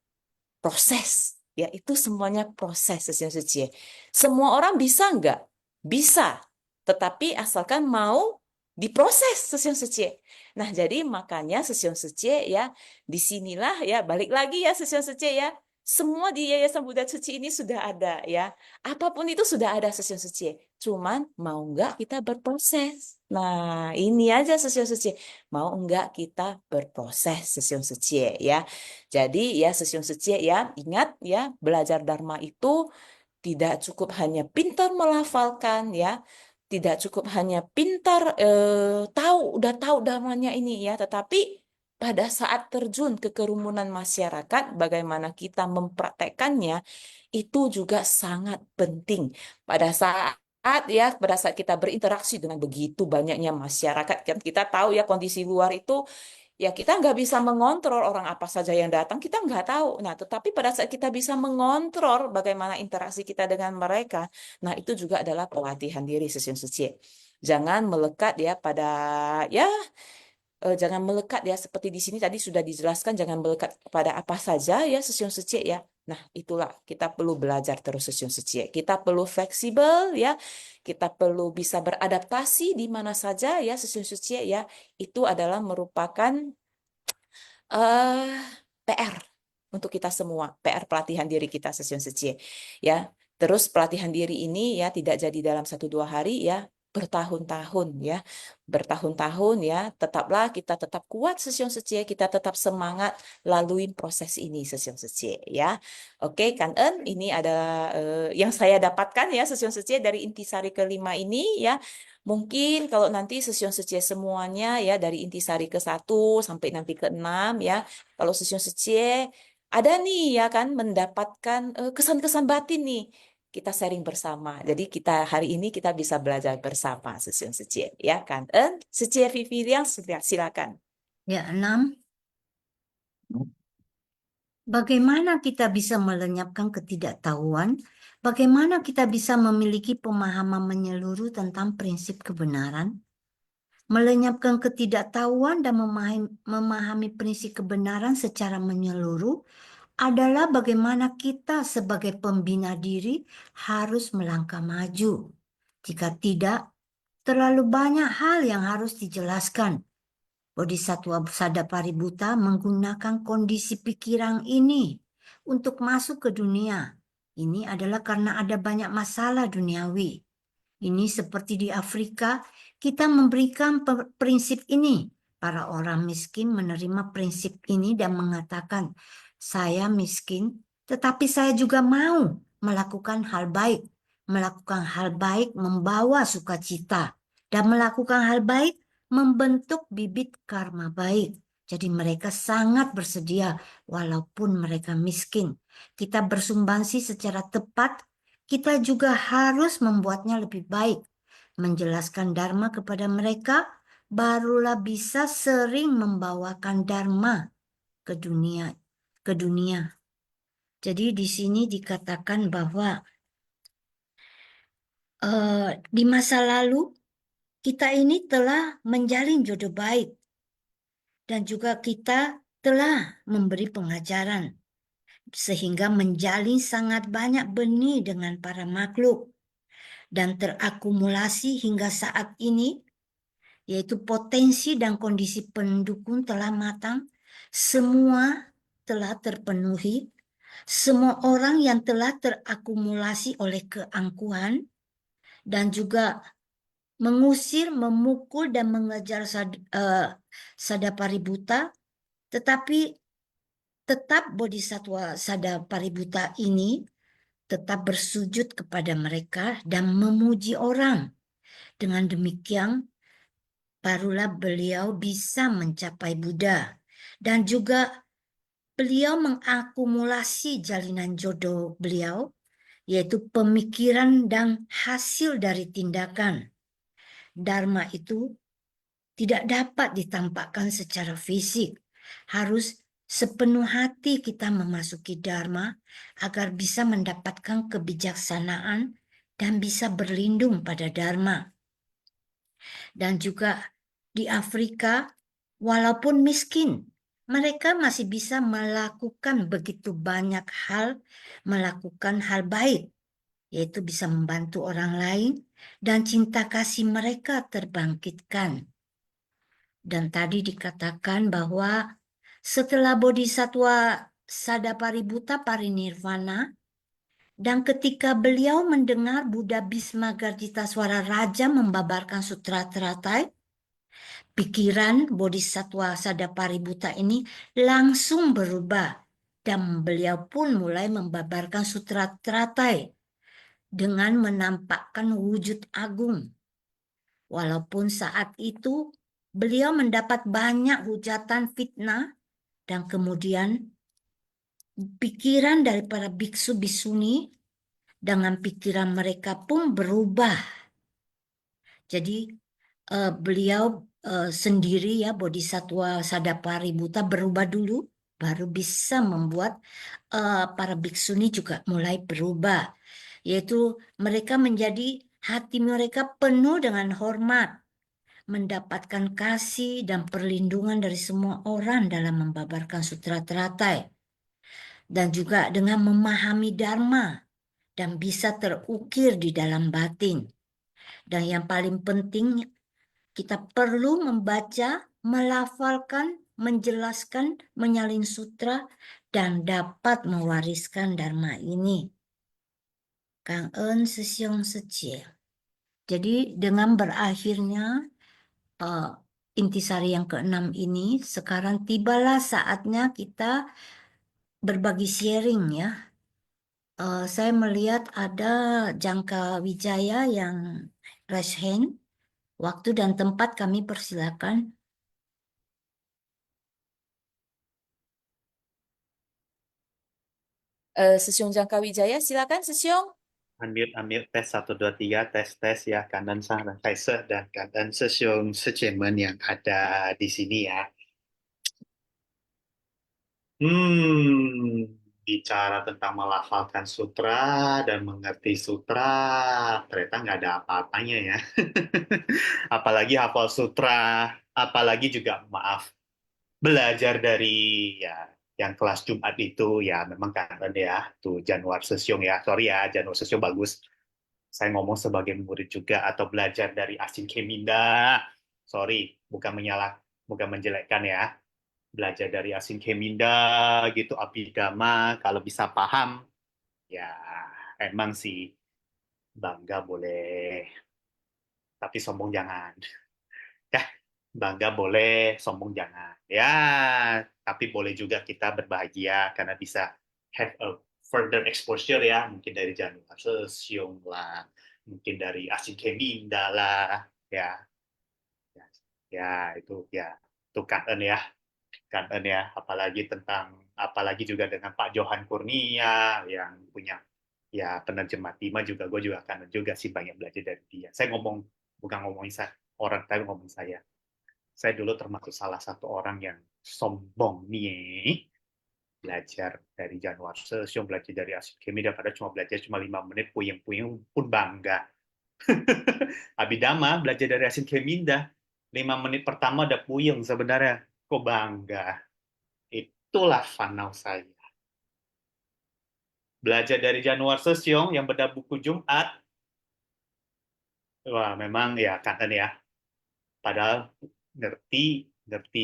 Speaker 5: Proses. Ya, itu semuanya proses Sesiong Sechie. Semua orang bisa enggak? Bisa. Tetapi asalkan mau diproses Sesiong Sechie. Nah, jadi makanya Sesiong Sechie ya, disinilah ya, balik lagi ya Sesiong Sechie ya. Semua di Yayasan Buddha Suci ini sudah ada ya. Apapun itu sudah ada Sesiong Sechie. Cuman mau enggak kita berproses. Nah, ini aja Sesiong Sechie. Mau enggak kita berproses Sesiong Sechie ya. Jadi ya Sesiong Sechie ya, ingat ya, belajar Dharma itu tidak cukup hanya pintar melafalkan ya, tidak cukup hanya pintar udah tahu dharmanya ini ya, tetapi pada saat terjun ke kerumunan masyarakat, bagaimana kita mempraktekkannya itu juga sangat penting. Pada saat kita berinteraksi dengan begitu banyaknya masyarakat, kan kita tahu ya kondisi luar itu. Ya, kita nggak bisa mengontrol orang apa saja yang datang, kita nggak tahu. Nah, tetapi pada saat kita bisa mengontrol bagaimana interaksi kita dengan mereka, nah itu juga adalah pelatihan diri Sesiong Sechie. Jangan melekat ya pada, ya jangan melekat ya seperti di sini tadi sudah dijelaskan, jangan melekat pada apa saja ya Sesiong Sechie ya. Nah, itulah kita perlu belajar terus Sesiong Sechie. Kita perlu fleksibel ya, kita perlu bisa beradaptasi di mana saja ya Sesiong Sechie ya. Itu adalah merupakan eh PR untuk kita semua, PR pelatihan diri kita Sesiong Sechie ya. Terus pelatihan diri ini ya tidak jadi dalam 1-2 hari ya, bertahun-tahun ya. Bertahun-tahun ya, tetaplah kita tetap kuat Sesiong Sechie, kita tetap semangat lalui proses ini Sesiong Sechie ya. Oke, Kan-en, ini adalah yang saya dapatkan ya Sesiong Sechie dari intisari kelima ini ya. Mungkin kalau nanti Sesiong Sechie semuanya ya dari intisari ke-1 sampai nanti ke-6 ya. Kalau Sesiong Sechie ada nih ya kan mendapatkan kesan-kesan batin nih. Kita sharing bersama. Jadi kita hari ini kita bisa belajar bersama Sesiong Sechie ya kan. Sechie Viviriang silakan.
Speaker 2: Ya, 6. Bagaimana kita bisa melenyapkan ketidaktahuan? Bagaimana kita bisa memiliki pemahaman menyeluruh tentang prinsip kebenaran? Melenyapkan ketidaktahuan dan memahami prinsip kebenaran secara menyeluruh adalah bagaimana kita sebagai pembina diri harus melangkah maju. Jika tidak, terlalu banyak hal yang harus dijelaskan. Bodhisattva Sadapaributta menggunakan kondisi pikiran ini untuk masuk ke dunia. Ini adalah karena ada banyak masalah duniawi. Ini seperti di Afrika, kita memberikan prinsip ini. Para orang miskin menerima prinsip ini dan mengatakan, saya miskin, tetapi saya juga mau melakukan hal baik. Melakukan hal baik membawa sukacita. Dan melakukan hal baik membentuk bibit karma baik. Jadi mereka sangat bersedia walaupun mereka miskin. Kita bersumbangsi secara tepat, kita juga harus membuatnya lebih baik. Menjelaskan Dharma kepada mereka, barulah bisa sering membawakan Dharma ke dunia. Jadi di sini dikatakan bahwa di masa lalu kita ini telah menjalin jodoh baik dan juga kita telah memberi pengajaran. sehingga menjalin sangat banyak benih dengan para makhluk dan terakumulasi hingga saat ini, yaitu potensi dan kondisi pendukung telah matang, semua telah terpenuhi, semua orang yang telah terakumulasi oleh keangkuhan dan juga mengusir, memukul dan mengejar Sadapaributta, tetapi tetap Bodhisattva Sadapaributta ini tetap bersujud kepada mereka dan memuji orang. Dengan demikian, barulah beliau bisa mencapai Buddha. Dan juga beliau mengakumulasi jalinan jodoh beliau, yaitu pemikiran dan hasil dari tindakan. Dharma itu tidak dapat ditampakkan secara fisik. Harus sepenuh hati kita memasuki Dharma agar bisa mendapatkan kebijaksanaan dan bisa berlindung pada Dharma. Dan juga di Afrika, walaupun miskin, mereka masih bisa melakukan begitu banyak hal, melakukan hal baik, yaitu bisa membantu orang lain, dan cinta kasih mereka terbangkitkan. Dan tadi dikatakan bahwa setelah Bodhisattva Sadapaributta parinirvana, dan ketika beliau mendengar Buddha Bhismagarjitaswara Raja membabarkan Sutra Teratai, pikiran Bodhisattva Sadapaributta ini langsung berubah dan beliau pun mulai membabarkan Sutra Teratai dengan menampakkan wujud agung. Walaupun saat itu beliau mendapat banyak hujatan fitnah dan kemudian pikiran dari para biksu biksuni dengan pikiran mereka pun berubah. Jadi beliau sendiri ya Bodhisattva Sadapaributta berubah dulu, baru bisa membuat para biksuni juga mulai berubah. Yaitu mereka menjadi hati mereka penuh dengan hormat, mendapatkan kasih dan perlindungan dari semua orang dalam membabarkan Sutra Teratai. Dan juga dengan memahami Dharma dan bisa terukir di dalam batin. Dan yang paling penting, kita perlu membaca, melafalkan, menjelaskan, menyalin sutra, dan dapat mewariskan Dharma ini. Kang En Sesiong Secie. Jadi dengan berakhirnya intisari yang ke-6 ini, sekarang tibalah saatnya kita berbagi sharing ya. Saya melihat ada Jangka Wijaya yang raise hand. Waktu dan tempat kami persilakan.
Speaker 5: Sesiong Jangka Wijaya, silakan Sesiong.
Speaker 6: Unmute, tes 1, 2, 3, tes ya, Kandan Sang dan Kaiser dan Kandan Sesiong Sejemen yang ada di sini ya. Bicara tentang melafalkan sutra dan mengerti sutra, ternyata nggak ada apa-apanya ya. Apalagi hafal sutra, apalagi juga belajar dari ya yang kelas Jumat itu ya memang kangen ya tuh Januar Sesiong ya, sorry ya Januar Sesiong bagus. Saya ngomong sebagai murid juga atau belajar dari Asin Keminda. Sorry, bukan menjelekkan ya. Belajar dari Asin Keminda gitu, Abhidhamma, kalau bisa paham ya emang sih bangga boleh, tapi sombong jangan. Ya, bangga boleh, sombong jangan. Ya, tapi boleh juga kita berbahagia karena bisa have a further exposure ya, mungkin dari Januar Sesiong lah, mungkin dari Asin Keminda lah, ya itu kangen ya, apalagi juga dengan Pak Johan Kurnia yang punya ya penerjemah Tima juga, gue juga kangen juga sih banyak belajar dari dia. Saya bukan ngomongin orang, tapi ngomong saya. Saya dulu termasuk salah satu orang yang sombong nih, belajar dari Januar Sesiong, belajar dari Asin Keminda, padahal cuma 5 menit, puyeng-puyeng pun bangga. Abhidhamma belajar dari Asin Keminda, 5 menit pertama udah puyeng sebenarnya, kok bangga. Itulah fanau saya. Belajar dari Januar Sesiong yang beda buku Jumat. Wah, memang ya kan ya. Padahal ngerti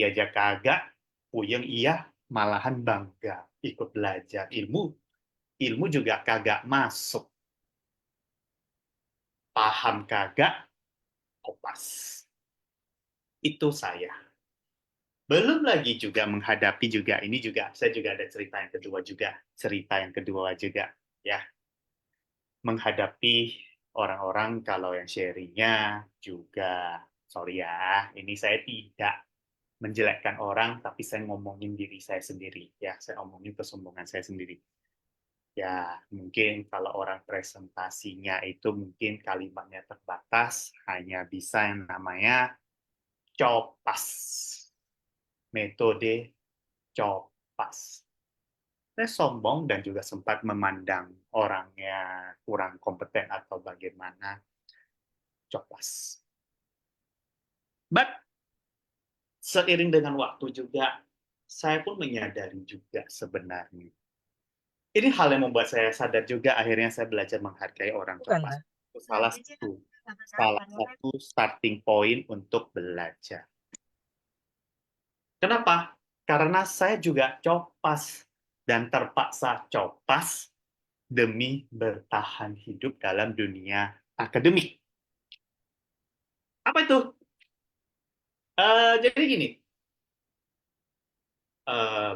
Speaker 6: aja kagak. Puyeng iya, malahan bangga ikut belajar ilmu juga kagak masuk. Paham kagak, kopas. Itu saya. Belum lagi juga menghadapi juga, ini juga, saya juga ada cerita yang kedua juga, ya. Menghadapi orang-orang kalau yang sharingnya juga, sorry ya, ini saya tidak menjelekkan orang, tapi saya ngomongin diri saya sendiri, ya, saya ngomongin kesombongan saya sendiri. Ya, mungkin kalau orang presentasinya itu mungkin kalimatnya terbatas, hanya bisa yang namanya copas. Metode copas. Saya sombong dan juga sempat memandang orangnya kurang kompeten atau bagaimana. Copas. But, seiring dengan waktu juga, saya pun menyadari juga sebenarnya. Ini hal yang membuat saya sadar juga, akhirnya saya belajar menghargai orang copas. Itu salah satu starting point untuk belajar. Kenapa? Karena saya juga copas dan terpaksa copas demi bertahan hidup dalam dunia akademik. Apa itu? Jadi gini,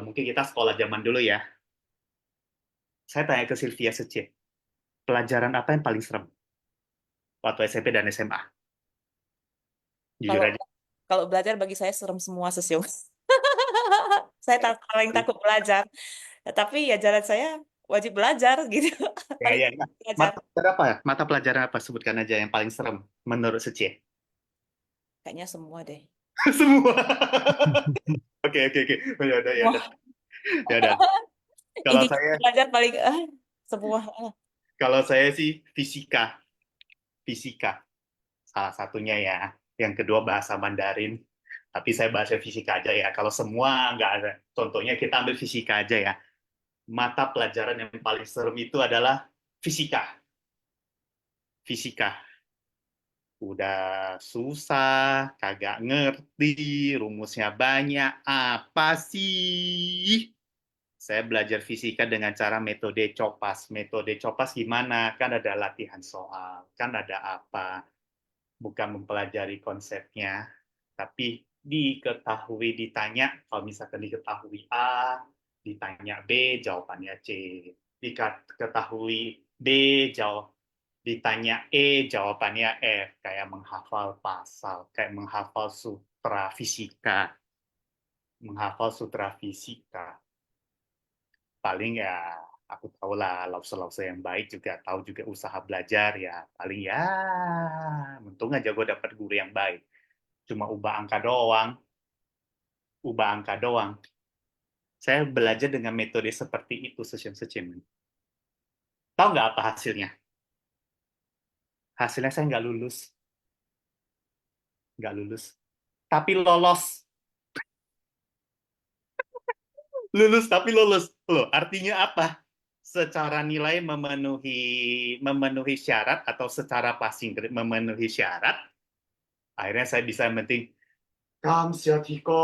Speaker 6: mungkin kita sekolah zaman dulu ya. Saya tanya ke Sylvia Sece, pelajaran apa yang paling serem waktu SMP dan SMA? Jujur
Speaker 5: Kalau
Speaker 6: aja.
Speaker 5: kalau belajar bagi saya serem semua Sesiong. Saya paling takut belajar. Tapi ya jalan saya wajib belajar gitu.
Speaker 6: Ya,
Speaker 5: Paling
Speaker 6: ya, ya.
Speaker 5: takut belajar.
Speaker 6: Mata pelajaran apa? Mata pelajaran apa? Sebutkan aja yang paling serem menurut Sece.
Speaker 5: Kayaknya semua deh.
Speaker 6: Semua. Oke. Ya udah.
Speaker 5: Semua.
Speaker 6: Ya udah. Kalau
Speaker 5: Ini
Speaker 6: saya
Speaker 5: belajar paling semua.
Speaker 6: sih fisika. Fisika salah satunya ya. Yang kedua bahasa Mandarin. Tapi saya bahasa fisika aja ya. Kalau semua nggak ada. Contohnya kita ambil fisika aja ya. Mata pelajaran yang paling serem itu adalah fisika. Fisika. Udah susah, kagak ngerti, rumusnya banyak. Apa sih? Saya belajar fisika dengan cara metode copas. Metode copas gimana? Kan ada latihan soal, kan ada apa. Bukan mempelajari konsepnya, tapi ditanya, kalau misalkan diketahui A, ditanya B, jawabannya C. Diketahui D, ditanya E, jawabannya F. Kayak menghafal pasal, kayak menghafal sutra fisika. Paling ya, aku tahu lah, lause-lause yang baik juga tahu juga usaha belajar ya. Paling ya, untung aja gue dapat guru yang baik. Cuma ubah angka doang. Saya belajar dengan metode seperti itu, session. Tahu nggak apa hasilnya? Hasilnya saya nggak lulus. Tapi lolos. Lulus tapi lolos. Loh, artinya apa? Secara nilai memenuhi syarat atau secara passing grade memenuhi syarat, akhirnya saya bisa penting Kamsiatikong.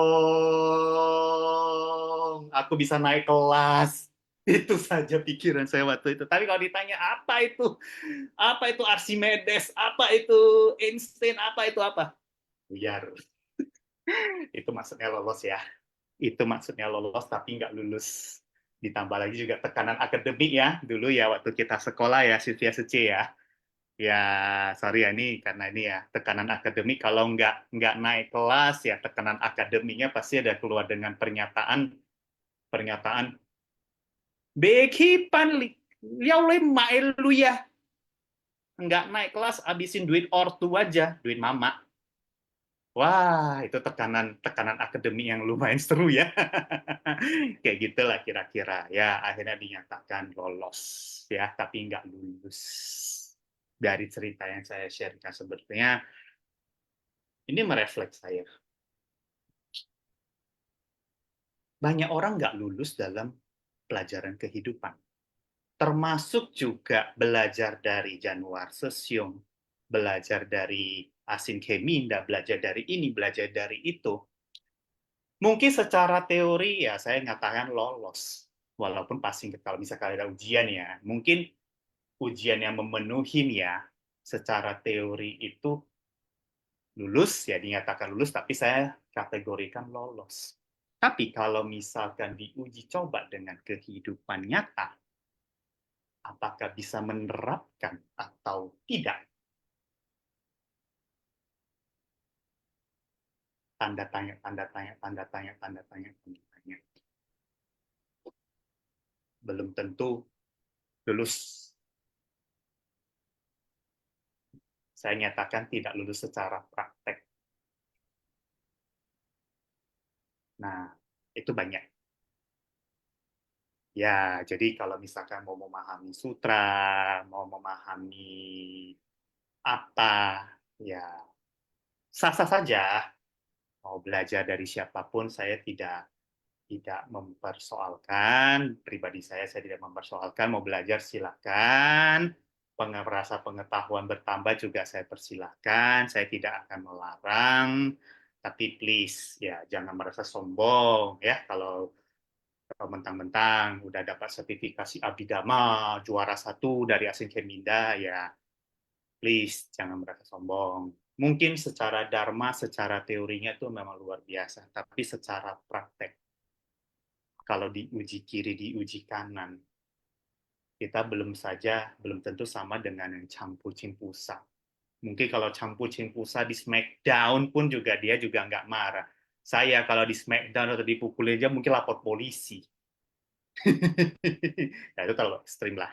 Speaker 6: Aku bisa naik kelas. Itu saja pikiran saya waktu itu. Tapi kalau ditanya apa itu? Apa itu Archimedes? Apa itu Einstein? Apa itu apa? Buyar. Itu maksudnya lolos ya. Itu maksudnya lolos tapi nggak lulus. Ditambah lagi juga tekanan akademik ya. Dulu ya waktu kita sekolah ya, Sylvia Sece ya. Ya, sorry ya ini karena ini ya tekanan akademik. Kalau nggak naik kelas ya tekanan akademiknya pasti ada keluar dengan pernyataan Bekipan ya lu ya nggak naik kelas abisin duit ortu aja, duit mama. Wah, itu tekanan akademik yang lumayan seru ya. Kayak gitulah kira-kira. Ya, akhirnya dinyatakan lolos ya, tapi nggak lulus. Dari cerita yang saya share-kan sebetulnya, ini merefleks saya. Banyak orang nggak lulus dalam pelajaran kehidupan. termasuk juga belajar dari Januar Sesium, belajar dari Asin Keminda, belajar dari ini, belajar dari itu. Mungkin secara teori ya saya nyatakan lolos, walaupun pasti kalau misalkan ada ujian ya, mungkin ujian yang memenuhi ya, secara teori itu lulus, ya dinyatakan lulus, tapi saya kategorikan lolos. Tapi kalau misalkan diuji coba dengan kehidupan nyata, apakah bisa menerapkan atau tidak? Tanda tanya, tanda tanya, tanda tanya, tanda tanya, tanda tanya. Belum tentu lulus. Saya nyatakan tidak lulus secara praktek. Nah, itu banyak. Ya, jadi kalau misalkan mau memahami sutra, mau memahami apa, ya sah-sah saja. Mau belajar dari siapapun, saya tidak mempersoalkan. Pribadi saya tidak mempersoalkan. Mau belajar silakan. Merasa pengetahuan bertambah juga saya persilahkan. Saya tidak akan melarang. Tapi please, ya jangan merasa sombong ya kalau mentang-mentang udah dapat sertifikasi Abhidhamma juara 1 dari Asin Keminda, ya please jangan merasa sombong. Mungkin secara dharma, secara teorinya itu memang luar biasa, tapi secara praktek, kalau diuji kiri, diuji kanan, kita belum tentu sama dengan yang Campu Cimpusa. Mungkin kalau Campu Cimpusa di Smackdown pun dia juga nggak marah. Saya kalau di Smackdown atau dipukulin aja mungkin lapor polisi. Nah, itu terlalu ekstrim lah.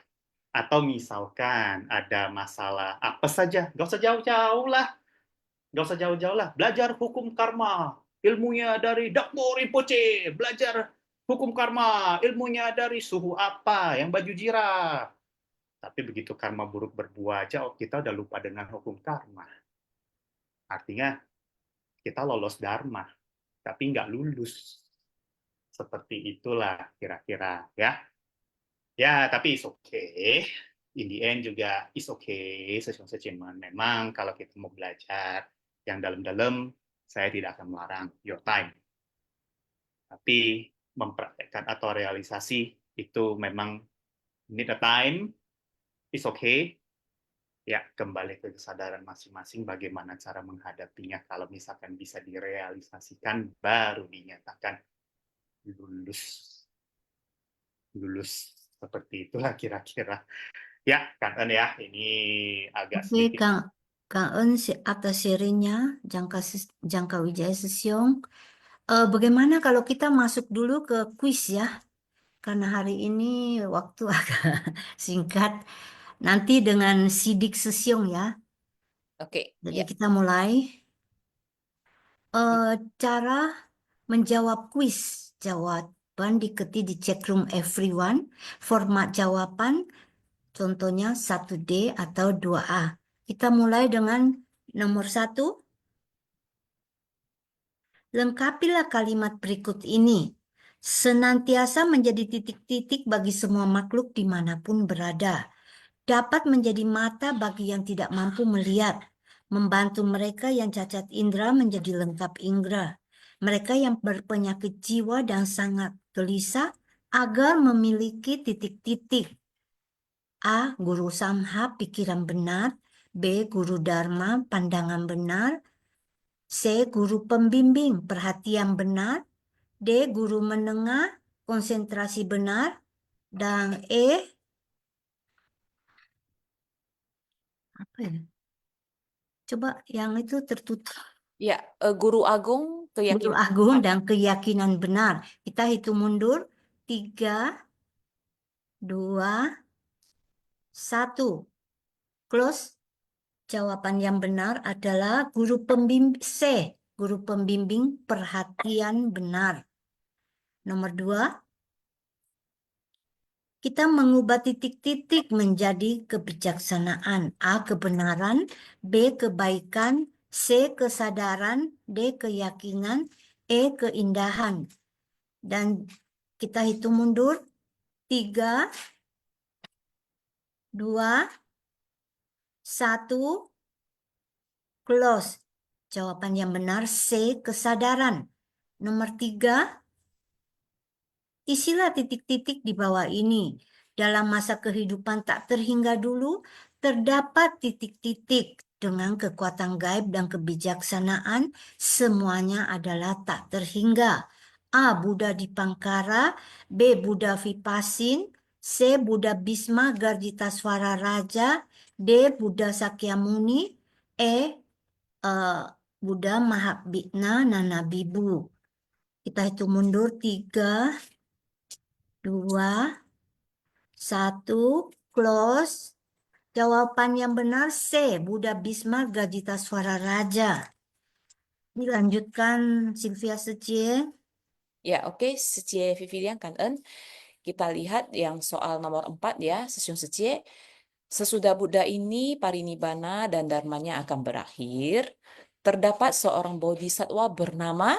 Speaker 6: Atau misalkan ada masalah apa saja, nggak usah jauh-jauh lah. Nggak usah jauh-jauh lah. Belajar hukum karma. Ilmunya dari Dakbo Rinpoche. Belajar hukum karma. Ilmunya dari suhu apa, yang baju jirah. Tapi begitu karma buruk berbuah aja, kita udah lupa dengan hukum karma. Artinya, kita lolos dharma, tapi nggak lulus. Seperti itulah kira-kira ya. Ya, tapi it's okay. In the end juga it's okay. Cuman memang kalau kita mau belajar yang dalam-dalam, saya tidak akan melarang your time. Tapi mempraktekkan atau realisasi itu memang need a time. It's okay. Ya, kembali ke kesadaran masing-masing bagaimana cara menghadapinya. Kalau misalkan bisa direalisasikan, baru dinyatakan lulus. Lulus. Seperti itulah kira-kira. Ya, Kang En ya, ini agak
Speaker 2: Oke,
Speaker 6: sedikit.
Speaker 2: Kang En atas sharingnya, Jangka Wijaya Sesiong. Bagaimana kalau kita masuk dulu ke kuis ya? Karena hari ini waktu agak singkat. Nanti dengan Sidik Sesiong ya.
Speaker 5: Oke,
Speaker 2: Jadi
Speaker 5: ya.
Speaker 2: kita mulai. Cara menjawab kuis. Jawaban diketik di chat room everyone. Format jawaban contohnya 1D atau 2A. Kita mulai dengan nomor 1. Lengkapilah kalimat berikut ini. Senantiasa menjadi titik-titik bagi semua makhluk dimanapun berada. Dapat menjadi mata bagi yang tidak mampu melihat. Membantu mereka yang cacat indera menjadi lengkap indera. Mereka yang berpenyakit jiwa dan sangat gelisah agar memiliki titik-titik. A. Guru Samha, pikiran benar. B. Guru Dharma, pandangan benar. C. Guru pembimbing, perhatian benar. D. Guru menengah, konsentrasi benar. Dan E. Apa ya? Coba yang itu tertutup.
Speaker 5: Ya, Guru Agung
Speaker 2: Guru
Speaker 5: keyakinan.
Speaker 2: Agung dan keyakinan benar. Kita hitung mundur. 3, 2, 1. Close. Jawaban yang benar adalah guru pembimbing C. Guru pembimbing perhatian benar. Nomor 2. Kita mengubah titik-titik menjadi kebijaksanaan. A. Kebenaran. B. Kebaikan. C. Kesadaran. D. Keyakinan. E. Keindahan. Dan kita hitung mundur. 3, 2, 1, close. Jawaban yang benar C, kesadaran. Nomor 3, isilah titik-titik di bawah ini. Dalam masa kehidupan tak terhingga dulu, terdapat titik-titik dengan kekuatan gaib dan kebijaksanaan, semuanya adalah tak terhingga. A. Buddha Dipangkara, B. Buddha Vipasin, C. Buddha Bhisma Garjitaswara Raja, D. Buddha Sakyamuni, E. Buddha Mahabhigna Nanabibu. Kita hitung mundur 3, 2, 1, close. Jawaban yang benar C, Buddha Bhisma Garjitaswara Raja. Dilanjutkan Sylvia Secie.
Speaker 5: Ya, oke, Secie Vivian kan kita lihat yang soal nomor 4 ya, Sesiung Secie. Sesudah Buddha ini parinibbana dan dharmanya akan berakhir, terdapat seorang bodhisatwa bernama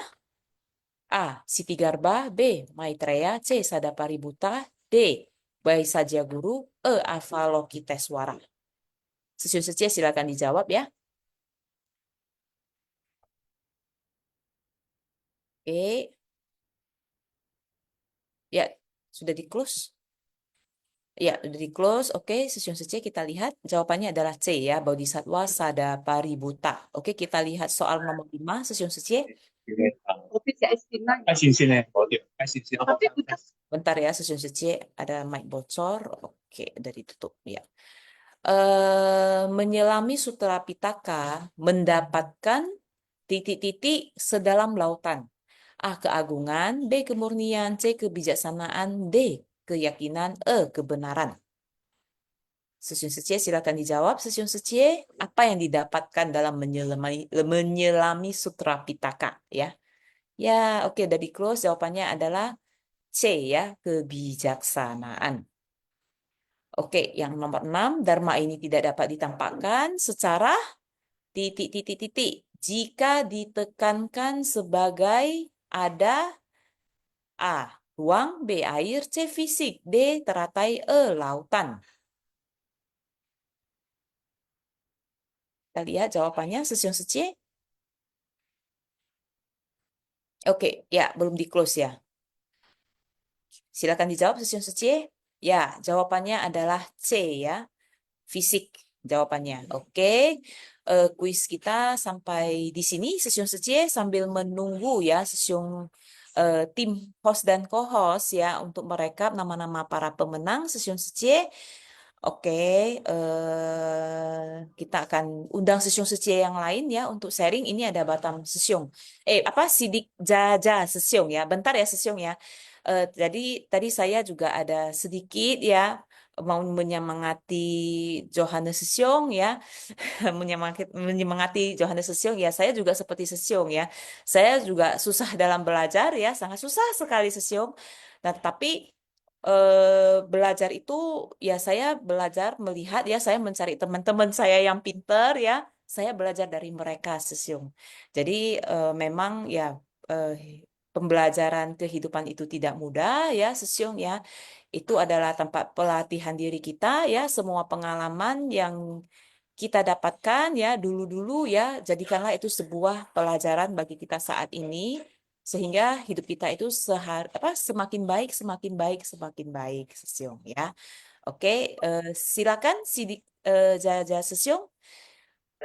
Speaker 5: A. Sitigarbha, B. Maitreya, C. Sadapaributta, D. Baisajaguru, E. Avalokiteswara. Sesiung Secie silakan dijawab ya. Oke. Ya, sudah di close. Ya, sudah di close. Oke, Sesiung Secie kita lihat jawabannya adalah C ya, Bodhisattva Sadapaributta. Oke, kita lihat soal nomor 5, Sesiung Secie. Bentar ya, Sesiung Secie, ada mic bocor. Oke, udah ditutup ya. Menyelami Sutra Pitaka mendapatkan titik-titik sedalam lautan. A. Keagungan, B. Kemurnian, C. Kebijaksanaan, D. Keyakinan, E. Kebenaran. Sesiung Secie silakan dijawab. Sesiung Secie, apa yang didapatkan dalam menyelami Sutra Pitaka ya? Ya, oke, dari close jawabannya adalah C ya, kebijaksanaan. Oke, yang nomor 6, dharma ini tidak dapat ditampakkan secara titik-titik-titik jika ditekankan sebagai ada A. Ruang, B. Air, C. Fisik, D. Teratai, E. Lautan. Kita lihat jawabannya, Sesiung Secie. Oke, ya, belum di close ya. Silakan dijawab, Sesiung Secie. Ya, jawabannya adalah C ya. Fisik jawabannya. Oke. Kuis kita sampai di sini, Sesiung Secie, sambil menunggu ya Sesiung tim host dan co-host ya untuk merekap nama-nama para pemenang Sesiung Secie. Oke, kita akan undang Sesiung Secie yang lain ya untuk sharing. Ini ada Batam Sesiung. Sidik Jaja Sesiung ya. Bentar ya Sesiung ya. Jadi tadi saya juga ada sedikit ya mau menyemangati Johannes Sesiung ya, menyemangati Johannes Sesiung ya. Saya juga seperti Sesiung ya. Saya juga susah dalam belajar ya, sangat susah sekali Sesiung. Nah, tapi belajar itu ya saya belajar melihat ya, saya mencari teman-teman saya yang pinter ya. Saya belajar dari mereka Sesiung. Jadi memang ya pembelajaran kehidupan itu tidak mudah ya Sesiung ya. Itu adalah tempat pelatihan diri kita ya, semua pengalaman yang kita dapatkan ya dulu-dulu ya, jadikanlah itu sebuah pelajaran bagi kita saat ini sehingga hidup kita itu semakin baik, semakin baik, semakin baik Sesiung ya. Oke, silakan Sidik Jaja Sesiung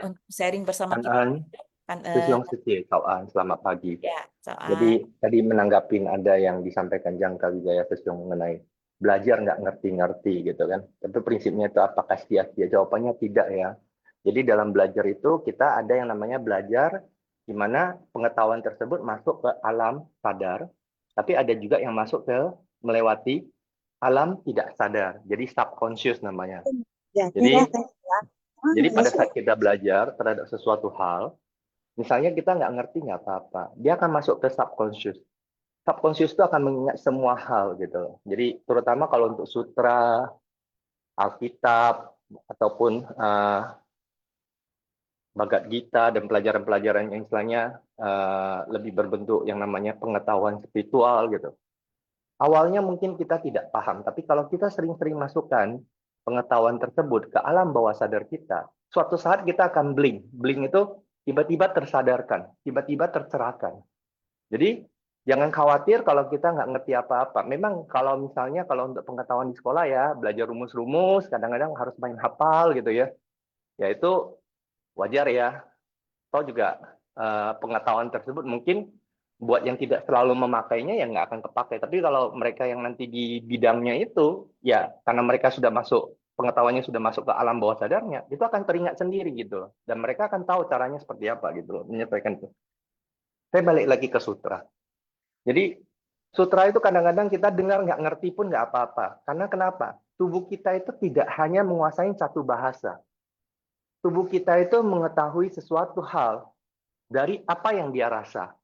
Speaker 5: untuk sharing bersama kita.
Speaker 7: Sesiung Secie, selamat pagi.
Speaker 5: Ya,
Speaker 7: Jadi tadi menanggapin ada yang disampaikan Jangka Wijaya Sesiung mengenai belajar nggak ngerti-ngerti gitu kan. Tapi prinsipnya itu apakah sia-sia? Jawabannya tidak ya. Jadi dalam belajar itu kita ada yang namanya belajar di mana pengetahuan tersebut masuk ke alam sadar, tapi ada juga yang masuk ke melewati alam tidak sadar. Jadi subconscious namanya. Jadi pada saat kita belajar terhadap sesuatu hal, misalnya kita nggak ngerti nggak apa-apa, dia akan masuk ke subconscious. Subconscious itu akan mengingat semua hal gitu loh. Jadi terutama kalau untuk sutra, Alkitab, ataupun Bhagavad Gita dan pelajaran-pelajaran yang istilahnya lebih berbentuk yang namanya pengetahuan spiritual gitu. Awalnya mungkin kita tidak paham, tapi kalau kita sering-sering masukkan pengetahuan tersebut ke alam bawah sadar kita, suatu saat kita akan blink. Blink itu tiba-tiba tersadarkan, tiba-tiba tercerahkan. Jadi jangan khawatir kalau kita nggak ngerti apa-apa. Memang kalau misalnya kalau untuk pengetahuan di sekolah ya, belajar rumus-rumus, kadang-kadang harus main hafal gitu ya. Ya itu wajar ya. Atau juga pengetahuan tersebut mungkin buat yang tidak selalu memakainya ya nggak akan kepakai. Tapi kalau mereka yang nanti di bidangnya itu, ya karena mereka sudah masuk, pengetahuannya sudah masuk ke alam bawah sadarnya, itu akan teringat sendiri gitu. Dan mereka akan tahu caranya seperti apa gitu loh, menyesuaikan itu. Saya balik lagi ke sutra. Jadi sutra itu kadang-kadang kita dengar nggak ngerti pun nggak apa-apa. Karena kenapa? Tubuh kita itu tidak hanya menguasai satu bahasa. Tubuh kita itu mengetahui sesuatu hal dari apa yang dia rasa.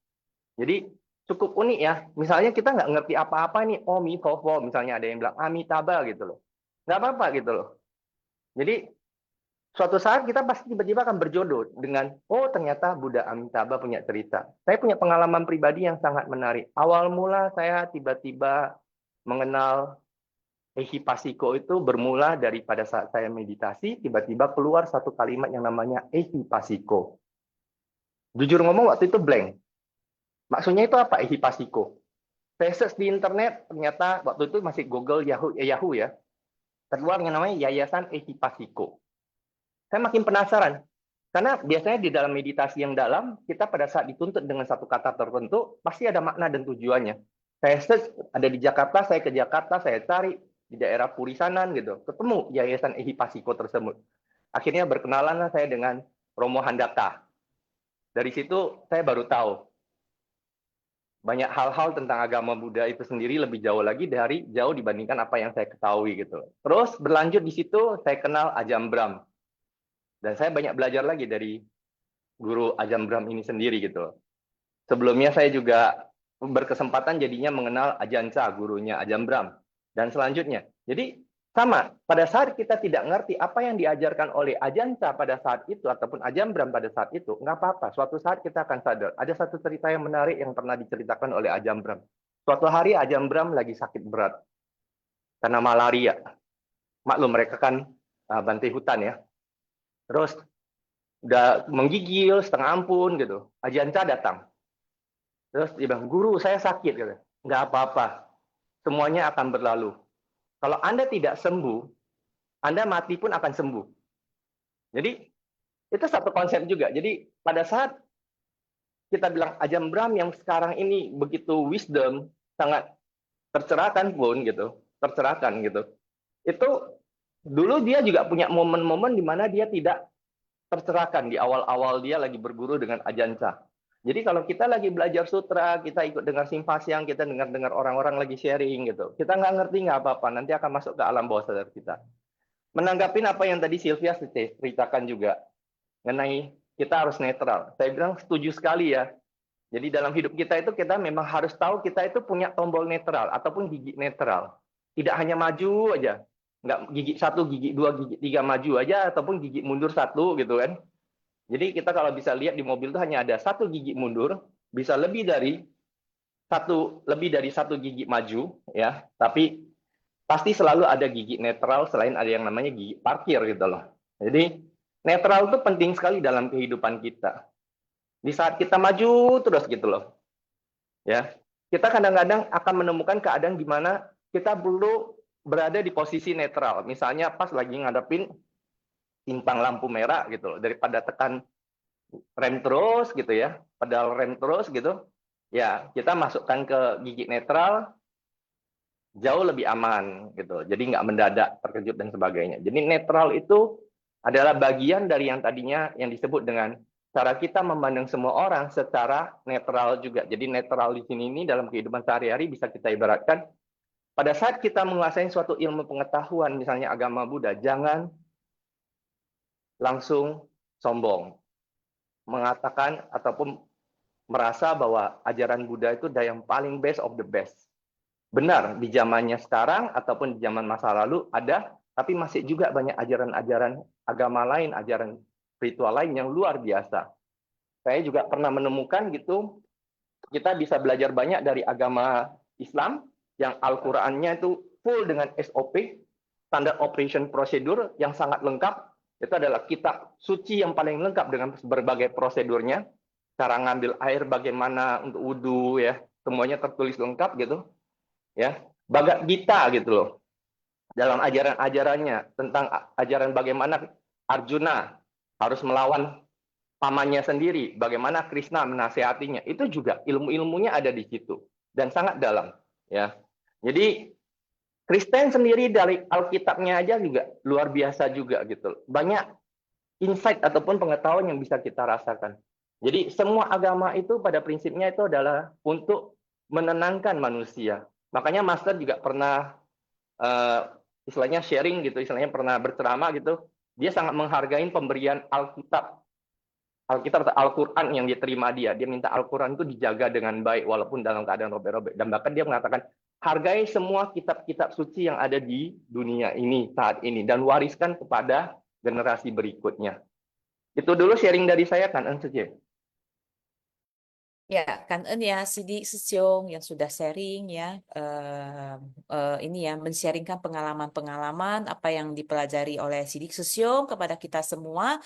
Speaker 7: Jadi cukup unik ya. Misalnya kita nggak ngerti apa-apa nih, Omitofo, misalnya ada yang bilang Amitabha gitu loh. Nggak apa-apa gitu loh. Jadi suatu saat kita pasti tiba-tiba akan berjodoh dengan, oh ternyata Buddha Amitabha punya cerita. Saya punya pengalaman pribadi yang sangat menarik. Awal mula saya tiba-tiba mengenal Ehipassiko itu bermula daripada saat saya meditasi, tiba-tiba keluar satu kalimat yang namanya Ehipassiko. Jujur ngomong waktu itu blank. Maksudnya itu apa Ehipassiko? Saya search di internet, ternyata waktu itu masih Google Yahoo ya. Keluar yang namanya Yayasan Ehipassiko. Saya makin penasaran. Karena biasanya di dalam meditasi yang dalam, kita pada saat dituntut dengan satu kata tertentu, pasti ada makna dan tujuannya. Saya search, ada di Jakarta, saya ke Jakarta, saya cari di daerah Purisanan gitu. Ketemu Yayasan Ehipassiko tersebut. Akhirnya berkenalanlah saya dengan Romo Handaka. Dari situ saya baru tahu banyak hal-hal tentang agama Buddha itu sendiri lebih jauh lagi jauh dibandingkan apa yang saya ketahui gitu. Terus berlanjut di situ saya kenal Ajahn Brahm. Dan saya banyak belajar lagi dari guru Ajahn Brahm ini sendiri gitu. Sebelumnya saya juga berkesempatan jadinya mengenal Ajahn Chah, gurunya Ajahn Brahm. Dan selanjutnya. Jadi sama, pada saat kita tidak ngerti apa yang diajarkan oleh Ajahn Chah pada saat itu, ataupun Ajahn Brahm pada saat itu, nggak apa-apa. Suatu saat kita akan sadar. Ada satu cerita yang menarik yang pernah diceritakan oleh Ajahn Brahm. Suatu hari Ajahn Brahm lagi sakit berat. Karena malaria. Maklum, mereka kan bantai hutan ya. Terus udah menggigil, setengah ampun gitu. Ajahn Chah datang. Terus dia bilang, guru saya sakit. Gitu. Nggak apa-apa. Semuanya akan berlalu. Kalau Anda tidak sembuh, Anda mati pun akan sembuh. Jadi, itu satu konsep juga. Jadi, pada saat kita bilang Ajahn Brahm yang sekarang ini begitu wisdom, sangat tercerahkan pun gitu, tercerahkan gitu. Itu dulu dia juga punya momen-momen di mana dia tidak tercerahkan di awal-awal dia lagi berguru dengan Ajahn Chah. Jadi kalau kita lagi belajar sutra, kita ikut dengar Simpasyang, kita dengar orang-orang lagi sharing gitu. Kita nggak ngerti nggak apa-apa, nanti akan masuk ke alam bawah sadar kita. Menanggapin apa yang tadi Sylvia ceritakan juga, mengenai kita harus netral. Saya bilang setuju sekali ya. Jadi dalam hidup kita itu kita memang harus tahu kita itu punya tombol netral ataupun gigi netral. Tidak hanya maju aja. Nggak gigi 1, gigi 2, gigi 3 maju aja, ataupun gigi mundur 1 gitu kan. Jadi kita kalau bisa lihat di mobil itu hanya ada 1 gigi mundur, bisa lebih dari satu gigi maju ya, tapi pasti selalu ada gigi netral selain ada yang namanya gigi parkir gitu loh. Jadi netral itu penting sekali dalam kehidupan kita. Di saat kita maju terus gitu loh. Ya. Kita kadang-kadang akan menemukan keadaan di mana kita perlu berada di posisi netral. Misalnya pas lagi ngadepin simpang lampu merah gitu loh, daripada tekan rem terus gitu ya, pedal rem terus gitu, ya kita masukkan ke gigi netral, jauh lebih aman gitu, jadi nggak mendadak terkejut dan sebagainya. Jadi netral itu adalah bagian dari yang tadinya yang disebut dengan cara kita memandang semua orang secara netral juga. Jadi netral di sini ini dalam kehidupan sehari-hari bisa kita ibaratkan pada saat kita menguasai suatu ilmu pengetahuan, misalnya agama Buddha, jangan langsung sombong, mengatakan ataupun merasa bahwa ajaran Buddha itu yang paling best of the best. Benar, di zamannya sekarang ataupun di zaman masa lalu ada, tapi masih juga banyak ajaran-ajaran agama lain, ajaran spiritual lain yang luar biasa. Saya juga pernah menemukan gitu, kita bisa belajar banyak dari agama Islam, yang Al-Qurannya itu full dengan SOP, standard operation procedure yang sangat lengkap. Itu adalah kitab suci yang paling lengkap dengan berbagai prosedurnya. Cara ngambil air bagaimana untuk wudhu ya, semuanya tertulis lengkap gitu. Ya, Bhagavad Gita gitu loh. Dalam ajaran-ajarannya tentang ajaran bagaimana Arjuna harus melawan pamannya sendiri, bagaimana Krishna menasehatinya, itu juga ilmu-ilmunya ada di situ dan sangat dalam ya. Jadi Kristen sendiri dari Alkitabnya aja juga luar biasa juga gitu. Banyak insight ataupun pengetahuan yang bisa kita rasakan. Jadi semua agama itu pada prinsipnya itu adalah untuk menenangkan manusia. Makanya Master juga pernah istilahnya sharing gitu, istilahnya pernah berceramah gitu. Dia sangat menghargai pemberian Alkitab atau Al-Quran yang diterima dia. Dia minta Al-Quran itu dijaga dengan baik walaupun dalam keadaan robek-robek. Dan bahkan dia mengatakan, hargai semua kitab-kitab suci yang ada di dunia ini saat ini dan wariskan kepada generasi berikutnya. Itu dulu sharing dari saya, kan Sece.
Speaker 5: Ya, kan ya Sidik Sesyong yang sudah sharing ya, ini ya men-sharingkan pengalaman-pengalaman apa yang dipelajari oleh Sidik Sesyong kepada kita semua,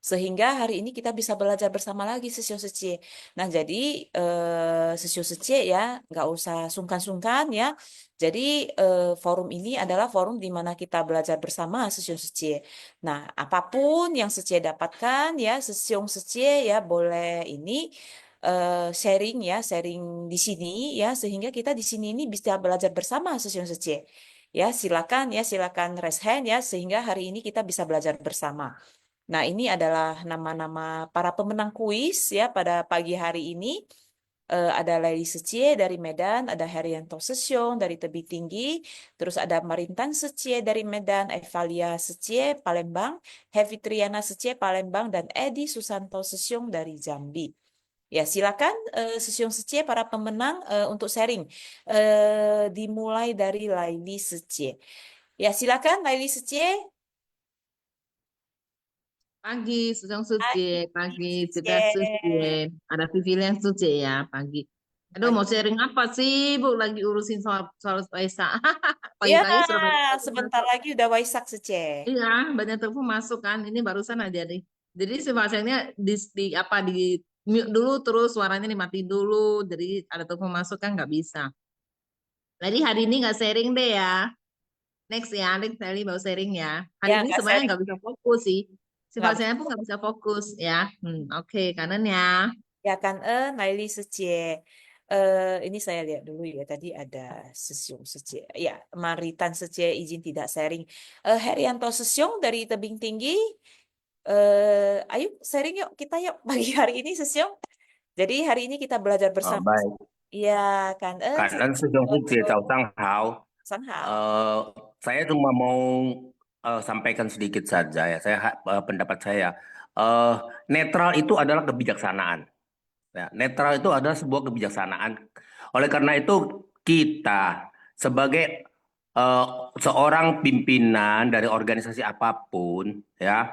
Speaker 5: sehingga hari ini kita bisa belajar bersama lagi Sesyong Sece. Nah, jadi Sesyong Sece ya nggak usah sungkan-sungkan ya. Jadi forum ini adalah forum di mana kita belajar bersama Sesyong Sece. Nah, apapun yang Sece dapatkan ya, Sesyong Sece ya boleh ini sharing ya, sharing di sini ya, sehingga kita di sini ini bisa belajar bersama Sesyong Sece. Ya, silakan raise hand ya, sehingga hari ini kita bisa belajar bersama. Nah, ini adalah nama-nama para pemenang kuis ya pada pagi hari ini. Ada Laili Secie dari Medan, ada Herianto Sesyong dari Tebing Tinggi, terus ada Marintan Secie dari Medan, Evalia Secie Palembang, Hevi Triana Secie Palembang, dan Edi Susanto Sesyong dari Jambi. Ya, silakan Sesyong Secie para pemenang untuk sharing. Dimulai dari Laili Secie. Ya, silakan Laili Secie.
Speaker 8: Pagi, Susang Suci. Pagi, Cita
Speaker 5: Secie.
Speaker 8: Suci. Ada Vivian Suci ya, pagi. Aduh, mau sharing apa sih, Bu? Lagi urusin soal Waisak.
Speaker 5: Ya,
Speaker 8: Pagi-pagi sudah banyak telepon
Speaker 5: sebentar
Speaker 8: masuk.
Speaker 5: lagi udah Waisak Secie.
Speaker 8: Iya, banyak telepon masuk kan. Ini barusan aja nih. Jadi si pasiennya di mute dulu, terus suaranya dimati dulu. Jadi ada telepon masuk kan nggak bisa. Jadi hari ini nggak sharing deh ya. Next ya, next kali baru sharing ya. Hari
Speaker 5: Ya,
Speaker 8: ini
Speaker 5: nggak
Speaker 8: sebenarnya
Speaker 5: sharing.
Speaker 8: nggak bisa fokus sih. Si
Speaker 5: Nggak
Speaker 8: pasiennya pun nggak bisa fokus ya. Oke, kanan ya.
Speaker 5: Ya kan, Laili Secie. Ini saya lihat dulu ya. Tadi ada Sesyong Secie. Ya, Maritan Secie izin tidak sharing. Herianto Sesyong dari Tebing Tinggi. Ayo sharing yuk kita yuk pagi hari ini Sesyong. Jadi hari ini kita belajar bersama.
Speaker 9: 拜，
Speaker 5: Iya kan,
Speaker 9: 感恩师兄师姐，早上好。
Speaker 5: Sanghao.
Speaker 9: Saya cuma mau sampaikan sedikit saja ya. Pendapat saya, netral itu adalah kebijaksanaan. Ya, netral itu adalah sebuah kebijaksanaan. Oleh karena itu kita sebagai seorang pimpinan dari organisasi apapun, ya,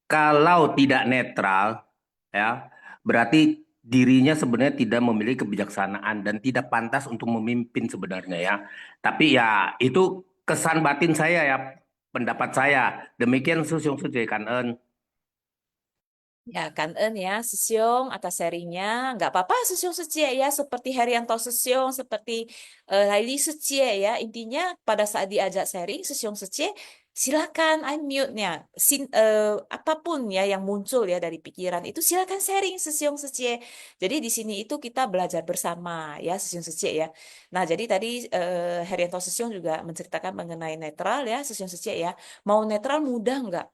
Speaker 9: kalau tidak netral, ya, berarti dirinya sebenarnya tidak memiliki kebijaksanaan dan tidak pantas untuk memimpin sebenarnya ya. Tapi ya itu kesan batin saya ya, pendapat saya. Demikian Sesyong Secie, Kan Eun.
Speaker 5: Ya, kan ya, Sesyong atas sharingnya. Nggak apa-apa Sesyong Secie ya, seperti Herianto Sesyong, seperti Laili Secie ya. Intinya pada saat diajak sharing, Sesyong Secie, silakan unmute-nya. Apapun ya yang muncul ya dari pikiran itu, silakan sharing Sesyong Secie. Jadi di sini itu kita belajar bersama ya, Sesyong Secie ya. Nah, jadi tadi Herianto Sesyong juga menceritakan mengenai netral ya, Sesyong Secie ya. Mau netral mudah nggak?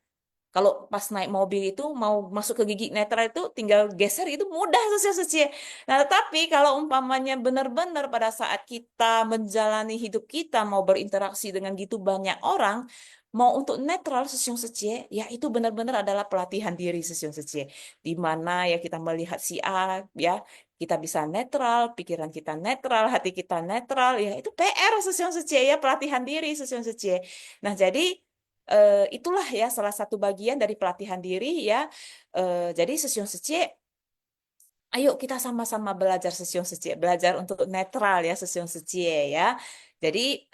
Speaker 5: Kalau pas naik mobil itu mau masuk ke gigi netral itu tinggal geser itu mudah Secie. Nah, tapi kalau umpamanya benar-benar pada saat kita menjalani hidup kita mau berinteraksi dengan gitu banyak orang, mau untuk netral Secie, ya itu benar-benar adalah pelatihan diri Secie. Di mana ya kita melihat si A ya, kita bisa netral, pikiran kita netral, hati kita netral, ya itu PR Secie ya, pelatihan diri Secie. Nah, jadi itulah ya salah satu bagian dari pelatihan diri ya. Jadi Sesyong Secie, ayo kita sama-sama belajar Sesyong Secie, belajar untuk netral ya Sesyong Secie ya. Jadi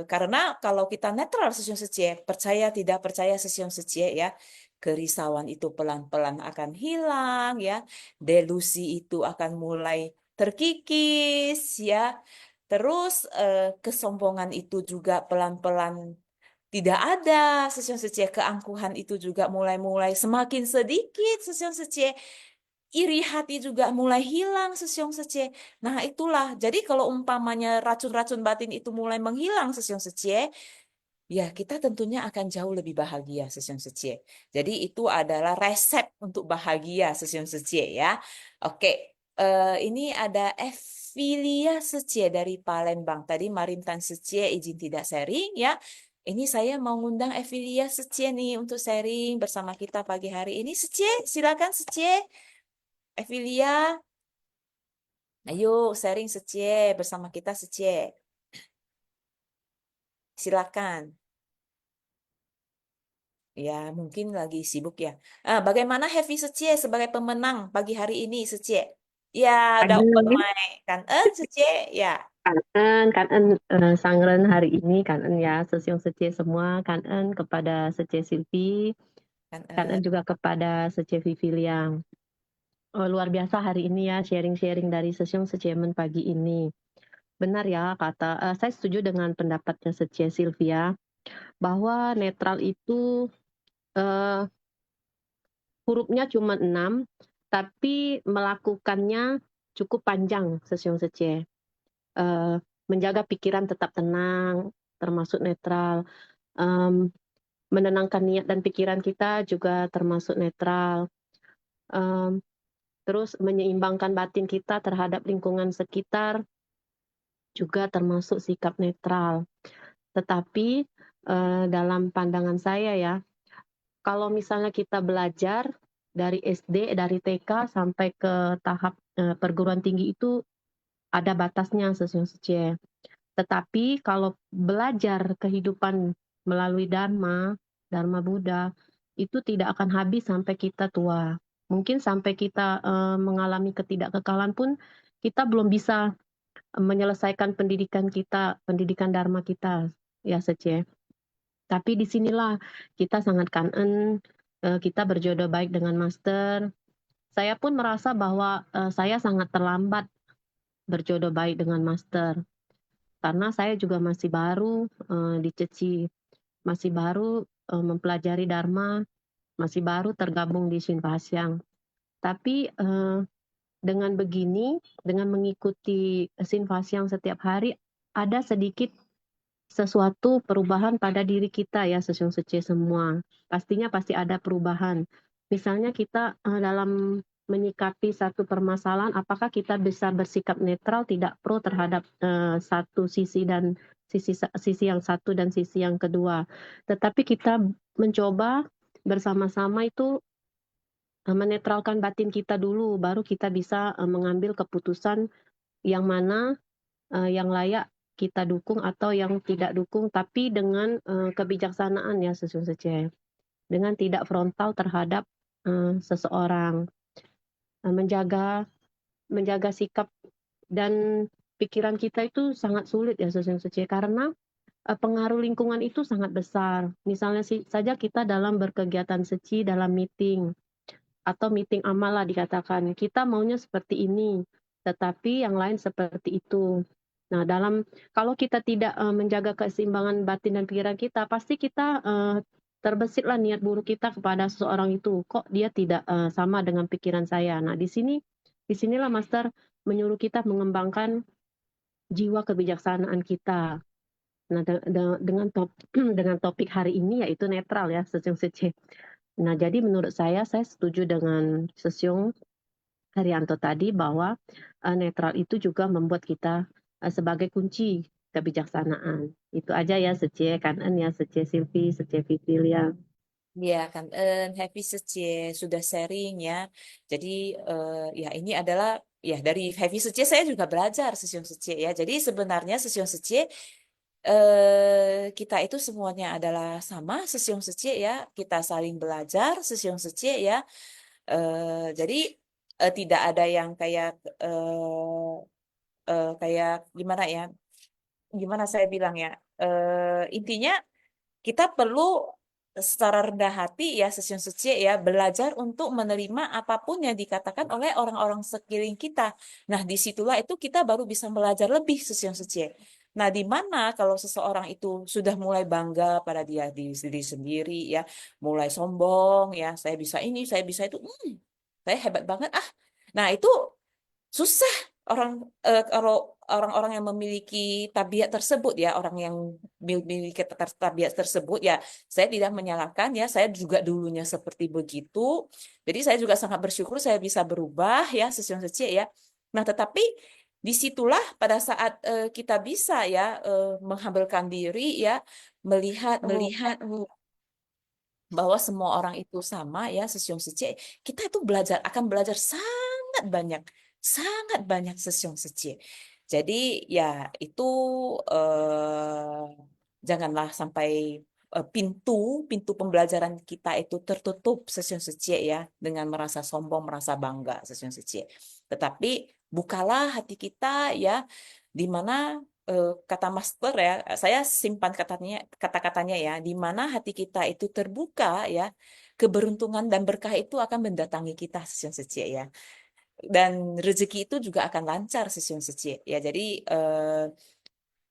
Speaker 5: karena kalau kita netral sesiung secie, percaya tidak percaya sesiung secie ya, kerisauan itu pelan-pelan akan hilang ya, delusi itu akan mulai terkikis ya. Terus kesombongan itu juga pelan-pelan tidak ada sesiung secie, keangkuhan itu juga mulai-mulai semakin sedikit sesiung secie. Iri hati juga mulai hilang sesiung secie. Nah, itulah. Jadi kalau umpamanya racun-racun batin itu mulai menghilang sesiung secie, ya kita tentunya akan jauh lebih bahagia sesiung secie. Jadi itu adalah resep untuk bahagia sesiung secie ya. Oke, ini ada Evilia Secie dari Palembang. Tadi Marintan Secie izin tidak sharing ya. Ini saya mau ngundang Evilia Secie nih untuk sharing bersama kita pagi hari ini. Secie, silakan Secie. Evilia, ayo sharing Secie bersama kita Secie. Silakan. Ya, mungkin lagi sibuk ya. Bagaimana Heavy Secie sebagai pemenang pagi hari ini Secie? Ya, udah open
Speaker 10: Kangen,
Speaker 5: mic kan. Secie, ya.
Speaker 10: kangen sangren hari ini, kangen ya sesiung Secie semua, kangen kepada Secie Silvi, kangen juga kepada Secie Vivi Liang. Luar biasa hari ini ya sharing-sharing dari sesiung Seciemen pagi ini. Benar ya kata, saya setuju dengan pendapatnya Secie Sylvia bahwa netral itu hurufnya cuma 6, tapi melakukannya cukup panjang sesiung Secie. Menjaga pikiran tetap tenang, termasuk netral. Menenangkan niat dan pikiran kita juga termasuk netral. Terus menyeimbangkan batin kita terhadap lingkungan sekitar juga termasuk sikap netral. Tetapi dalam pandangan saya ya, kalau misalnya kita belajar dari SD, dari TK sampai ke tahap perguruan tinggi itu ada batasnya sesiung Secie. Tetapi kalau belajar kehidupan melalui Dharma Buddha, itu tidak akan habis sampai kita tua. Mungkin sampai kita mengalami ketidakkekalan pun, kita belum bisa menyelesaikan pendidikan kita, pendidikan Dharma kita, ya Secie. Tapi disinilah kita sangat kangen, kita berjodoh baik dengan Master. Saya pun merasa bahwa saya sangat terlambat berjodoh baik dengan Master. Karena saya juga masih baru di Ceci, masih baru mempelajari Dharma, masih baru tergabung di Shin Pahasyang. Tapi dengan begini, dengan mengikuti Shin Pahasyang setiap hari, ada sedikit sesuatu perubahan pada diri kita ya sesiung Secie semua. Pastinya pasti ada perubahan. Misalnya kita dalam menyikapi satu permasalahan, apakah kita bisa bersikap netral, tidak pro terhadap satu sisi dan sisi yang satu dan sisi yang kedua. Tetapi kita mencoba bersama-sama itu menetralkan batin kita dulu, baru kita bisa mengambil keputusan yang mana yang layak kita dukung atau yang tidak dukung, tapi dengan kebijaksanaan ya sesiung Secie. Dengan tidak frontal terhadap seseorang. Menjaga sikap dan pikiran kita itu sangat sulit ya sesiung Secie, karena pengaruh lingkungan itu sangat besar. Misalnya saja kita dalam berkegiatan Seci, dalam meeting atau meeting amal lah dikatakan, kita maunya seperti ini, tetapi yang lain seperti itu. Nah, kalau kita tidak menjaga keseimbangan batin dan pikiran kita, pasti kita terbesitlah niat buruk kita kepada seseorang itu. Kok dia tidak sama dengan pikiran saya? Nah, disinilah Master menyuruh kita mengembangkan jiwa kebijaksanaan kita. Nah, dengan topik hari ini yaitu netral ya, sesiung Secie. Nah, jadi menurut saya setuju dengan sesiung Haryanto tadi bahwa netral itu juga membuat kita sebagai kunci kebijaksanaan. Itu aja ya Secie, kangen ya Secie Silvi, Secie Vivi Liang.
Speaker 5: Ya kan, Happy Secie sudah sharing ya. Jadi ya ini adalah ya dari Happy Secie saya juga belajar sesiung Secie ya. Jadi sebenarnya sesiung Secie kita itu semuanya adalah sama sesiung Secie ya. Kita saling belajar sesiung Secie ya. Jadi tidak ada yang kayak kayak gimana ya? gimana saya bilang ya, intinya kita perlu secara rendah hati ya Session Secie ya belajar untuk menerima apapun yang dikatakan oleh orang-orang sekeliling kita. Nah, disitulah itu kita baru bisa belajar lebih Session Secie. Nah, di mana kalau seseorang itu sudah mulai bangga pada diri sendiri ya, mulai sombong ya, saya bisa ini, saya bisa itu, saya hebat banget ah. Nah, itu susah kalau orang-orang yang memiliki tabiat tersebut ya, orang yang memiliki tabiat tersebut ya, saya tidak menyalahkan ya, saya juga dulunya seperti begitu. Jadi saya juga sangat bersyukur saya bisa berubah ya, Session Secie ya. Nah, tetapi disitulah pada saat kita bisa ya menghamilkan diri ya, melihat bahwa semua orang itu sama ya, Session Secie, kita itu akan belajar sangat banyak Session Secie. Jadi ya itu janganlah sampai pintu pembelajaran kita itu tertutup Session Secie ya dengan merasa sombong, merasa bangga Session Secie. Tetapi bukalah hati kita ya, di mana kata master ya, saya simpan kata-katanya ya, di mana hati kita itu terbuka ya, keberuntungan dan berkah itu akan mendatangi kita Session Secie ya. Dan rezeki itu juga akan lancar Session Secie ya. Jadi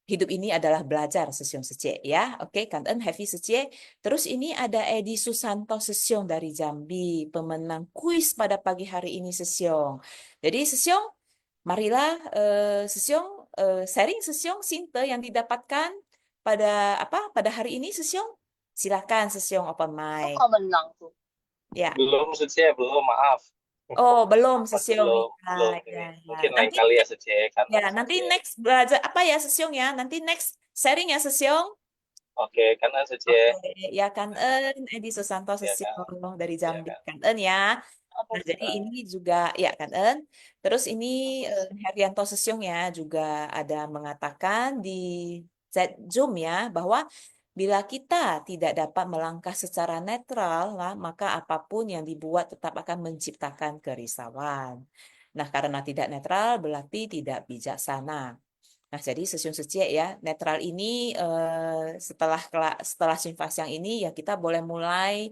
Speaker 5: hidup ini adalah belajar Session Secie ya. Oke, Kanten Heavy Secie. Terus ini ada Edi Susanto Session dari Jambi, pemenang kuis pada pagi hari ini Session. Jadi Session, marilah Session sharing Session Sinte yang didapatkan pada hari ini Session. Silakan Session open mic.
Speaker 11: Menang tuh.
Speaker 5: Ya.
Speaker 11: Belum Secie, belum, maaf.
Speaker 5: Oh, belum Session.
Speaker 11: Belum.
Speaker 5: Ya.
Speaker 11: Mungkin lain kali ya Secie kan.
Speaker 5: Ya, nanti next belajar apa ya Session ya? Nanti next sharing ya Session.
Speaker 11: Oke, kan Secie.
Speaker 5: Oke, ya Kanten Edi Susanto Session dari Jambi Kanten ya. Nah, jadi ini juga ya Kanten. Terus ini Herianto Session ya juga ada mengatakan di chat Zoom ya bahwa bila kita tidak dapat melangkah secara netral, maka apapun yang dibuat tetap akan menciptakan kerisauan. Nah, karena tidak netral berarti tidak bijaksana. Nah, jadi Session Secie ya, netral ini setelah Sinfas yang ini ya kita boleh mulai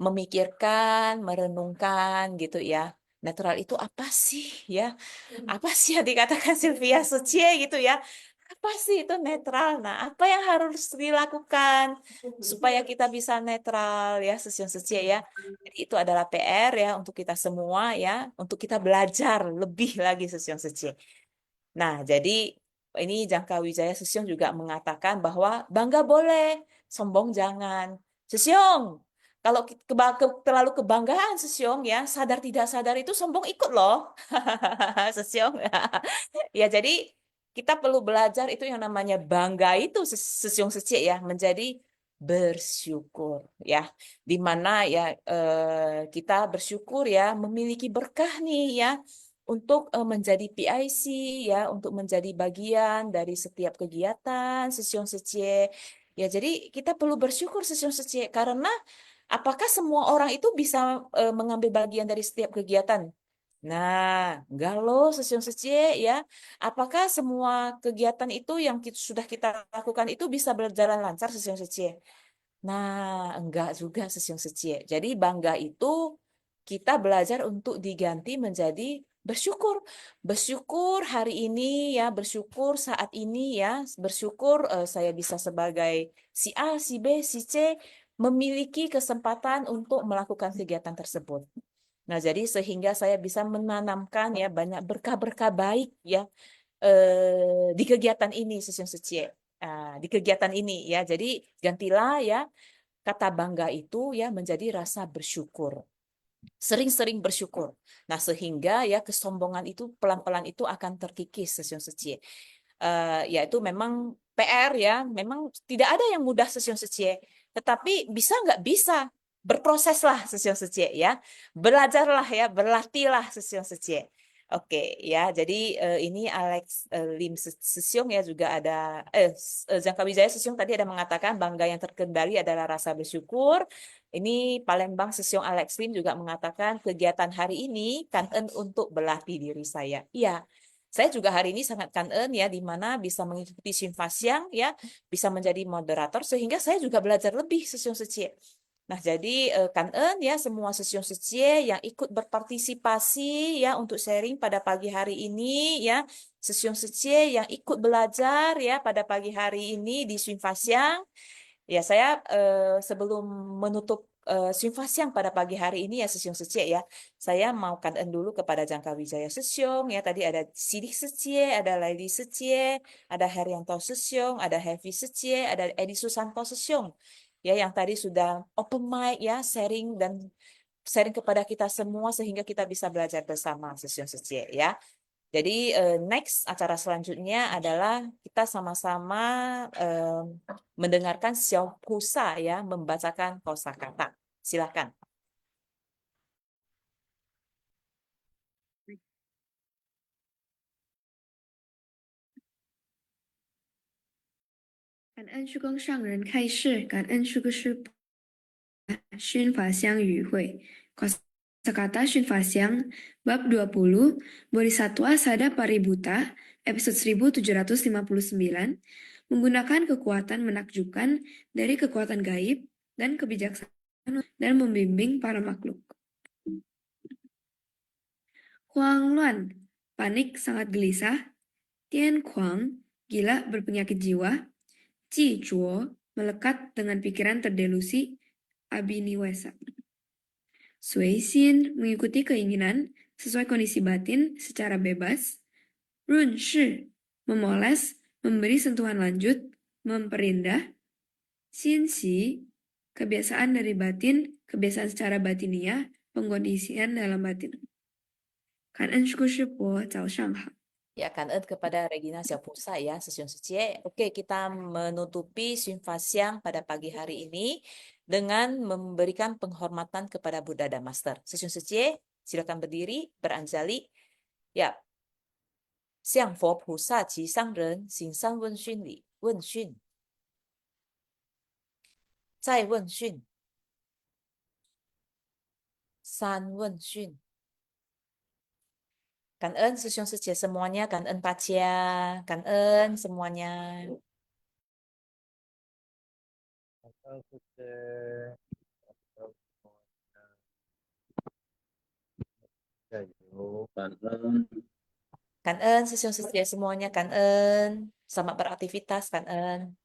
Speaker 5: memikirkan, merenungkan gitu ya. Netral itu apa sih ya? Apa sih yang dikatakan Sylvia Secie gitu ya? Apa sih itu netral? Nah, apa yang harus dilakukan supaya kita bisa netral ya, Session Secie ya? Jadi itu adalah PR ya untuk kita semua ya, untuk kita belajar lebih lagi Session Secie. Nah, jadi ini Jangka Wijaya Session juga mengatakan bahwa bangga boleh, sombong jangan. Session, kalau terlalu kebanggaan Session ya, sadar tidak sadar itu sombong ikut loh. Session. Ya, jadi kita perlu belajar itu yang namanya bangga itu Session Secie ya, menjadi bersyukur ya, di mana ya kita bersyukur ya memiliki berkah nih ya untuk menjadi PIC ya, untuk menjadi bagian dari setiap kegiatan Session Secie ya. Jadi kita perlu bersyukur Session Secie karena apakah semua orang itu bisa mengambil bagian dari setiap kegiatan? Nah, enggak loh Session Secie ya. Apakah semua kegiatan itu yang sudah kita lakukan itu bisa berjalan lancar Session Secie? Nah, enggak juga Session Secie. Jadi bangga itu kita belajar untuk diganti menjadi bersyukur. Bersyukur hari ini ya, bersyukur saat ini ya, bersyukur saya bisa sebagai si A, si B, si C memiliki kesempatan untuk melakukan kegiatan tersebut. Nah, jadi sehingga saya bisa menanamkan ya banyak berkah-berkah baik ya di kegiatan ini Session Secie. Di kegiatan ini ya. Jadi gantilah ya kata bangga itu ya menjadi rasa bersyukur. Sering-sering bersyukur. Nah, sehingga ya kesombongan itu pelan-pelan itu akan terkikis Session Secie. Yaitu memang PR ya, memang tidak ada yang mudah Session Secie. Tetapi bisa nggak bisa? Berproseslah Session Secie ya. Belajarlah ya, berlatihlah Session Secie. Oke ya, jadi ini Alex Lim Session ya juga ada Jangka Wijaya Session tadi ada mengatakan bangga yang terkendali adalah rasa bersyukur. Ini Palembang Session Alex Lim juga mengatakan kegiatan hari ini kanten untuk berlatih diri saya. Iya, Saya juga hari ini sangat kangen ya, di mana bisa mengikuti Simfasiang ya, bisa menjadi moderator, sehingga saya juga belajar lebih Sesiong Secie. Nah, jadi kangen ya semua Sesiong Secie yang ikut berpartisipasi ya untuk sharing pada pagi hari ini ya, Sesiong Secie yang ikut belajar ya pada pagi hari ini di Simfasiang. Ya, saya sebelum menutup Simfasiang pada pagi hari ini ya Sesiong Secie ya, saya mau kangen dulu kepada Jangka Wijaya Sesiong ya. Tadi ada Sidik Secie, ada Laili Secie, ada Herianto Sesiong, ada Heavy Secie, ada Edi Susanto Sesiong ya, yang tadi sudah open mic ya, sharing kepada kita semua sehingga kita bisa belajar bersama Sesiong Secie ya. Jadi next acara selanjutnya adalah kita sama-sama mendengarkan Xiao Pusa ya, membacakan kosakata. Silakan.
Speaker 12: 感恩虚空上人开示，感恩诸师宣法相与会。Kosakata Shunfasyang, Bab 20, Bodhisattva Sada Paributa, episode 1759, menggunakan kekuatan menakjubkan dari kekuatan gaib dan kebijaksanaan dan membimbing para makhluk. Huang Luan, panik sangat gelisah. Tian Kuang, gila berpenyakit jiwa. Ji Zhuo, melekat dengan pikiran terdelusi. Abiniwesa. Sui Xin, mengikuti keinginan sesuai kondisi batin secara bebas. Run Shi, memoles, memberi sentuhan lanjut, memperindah. Xin Xi, kebiasaan dari batin, kebiasaan secara batiniah, pengkondisian dalam batin. Kan'en syukur syukur, Zhao Shang Hao.
Speaker 5: Ya, kangen kepada Regina Xiaopusa ya, Sesiong Secie. Oke, kita menutupi Simfasiang pada pagi hari ini dengan memberikan penghormatan kepada Buddha dan Master. Sesiong Secie, silakan berdiri, beranjali. Ya. Xiang Fo Pusa Qi Sang Ren, Xing San Wen Xun Li, Wen Xun. Zai Wen Xun. San Wen Xun. Kangen Sesiong Secie semuanya, kangen Pacia, kangen semuanya. Kangen Sesiong Secie semuanya, kangen. Selamat beraktivitas, kangen.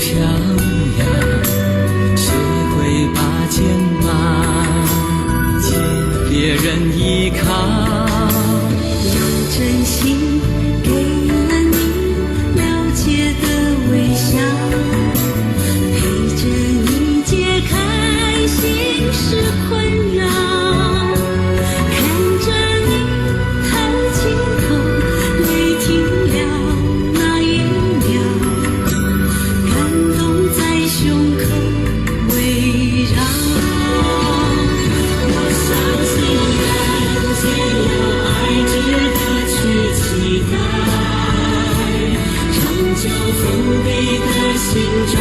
Speaker 3: 漂亮，学会把肩膀借别人依靠。
Speaker 13: 有真心给了你了解的微笑，陪着你解开心事困扰，看着你抬起头，泪停了那一秒，感动在胸口围绕。我相信人间有爱值得去期待，长久封闭的心中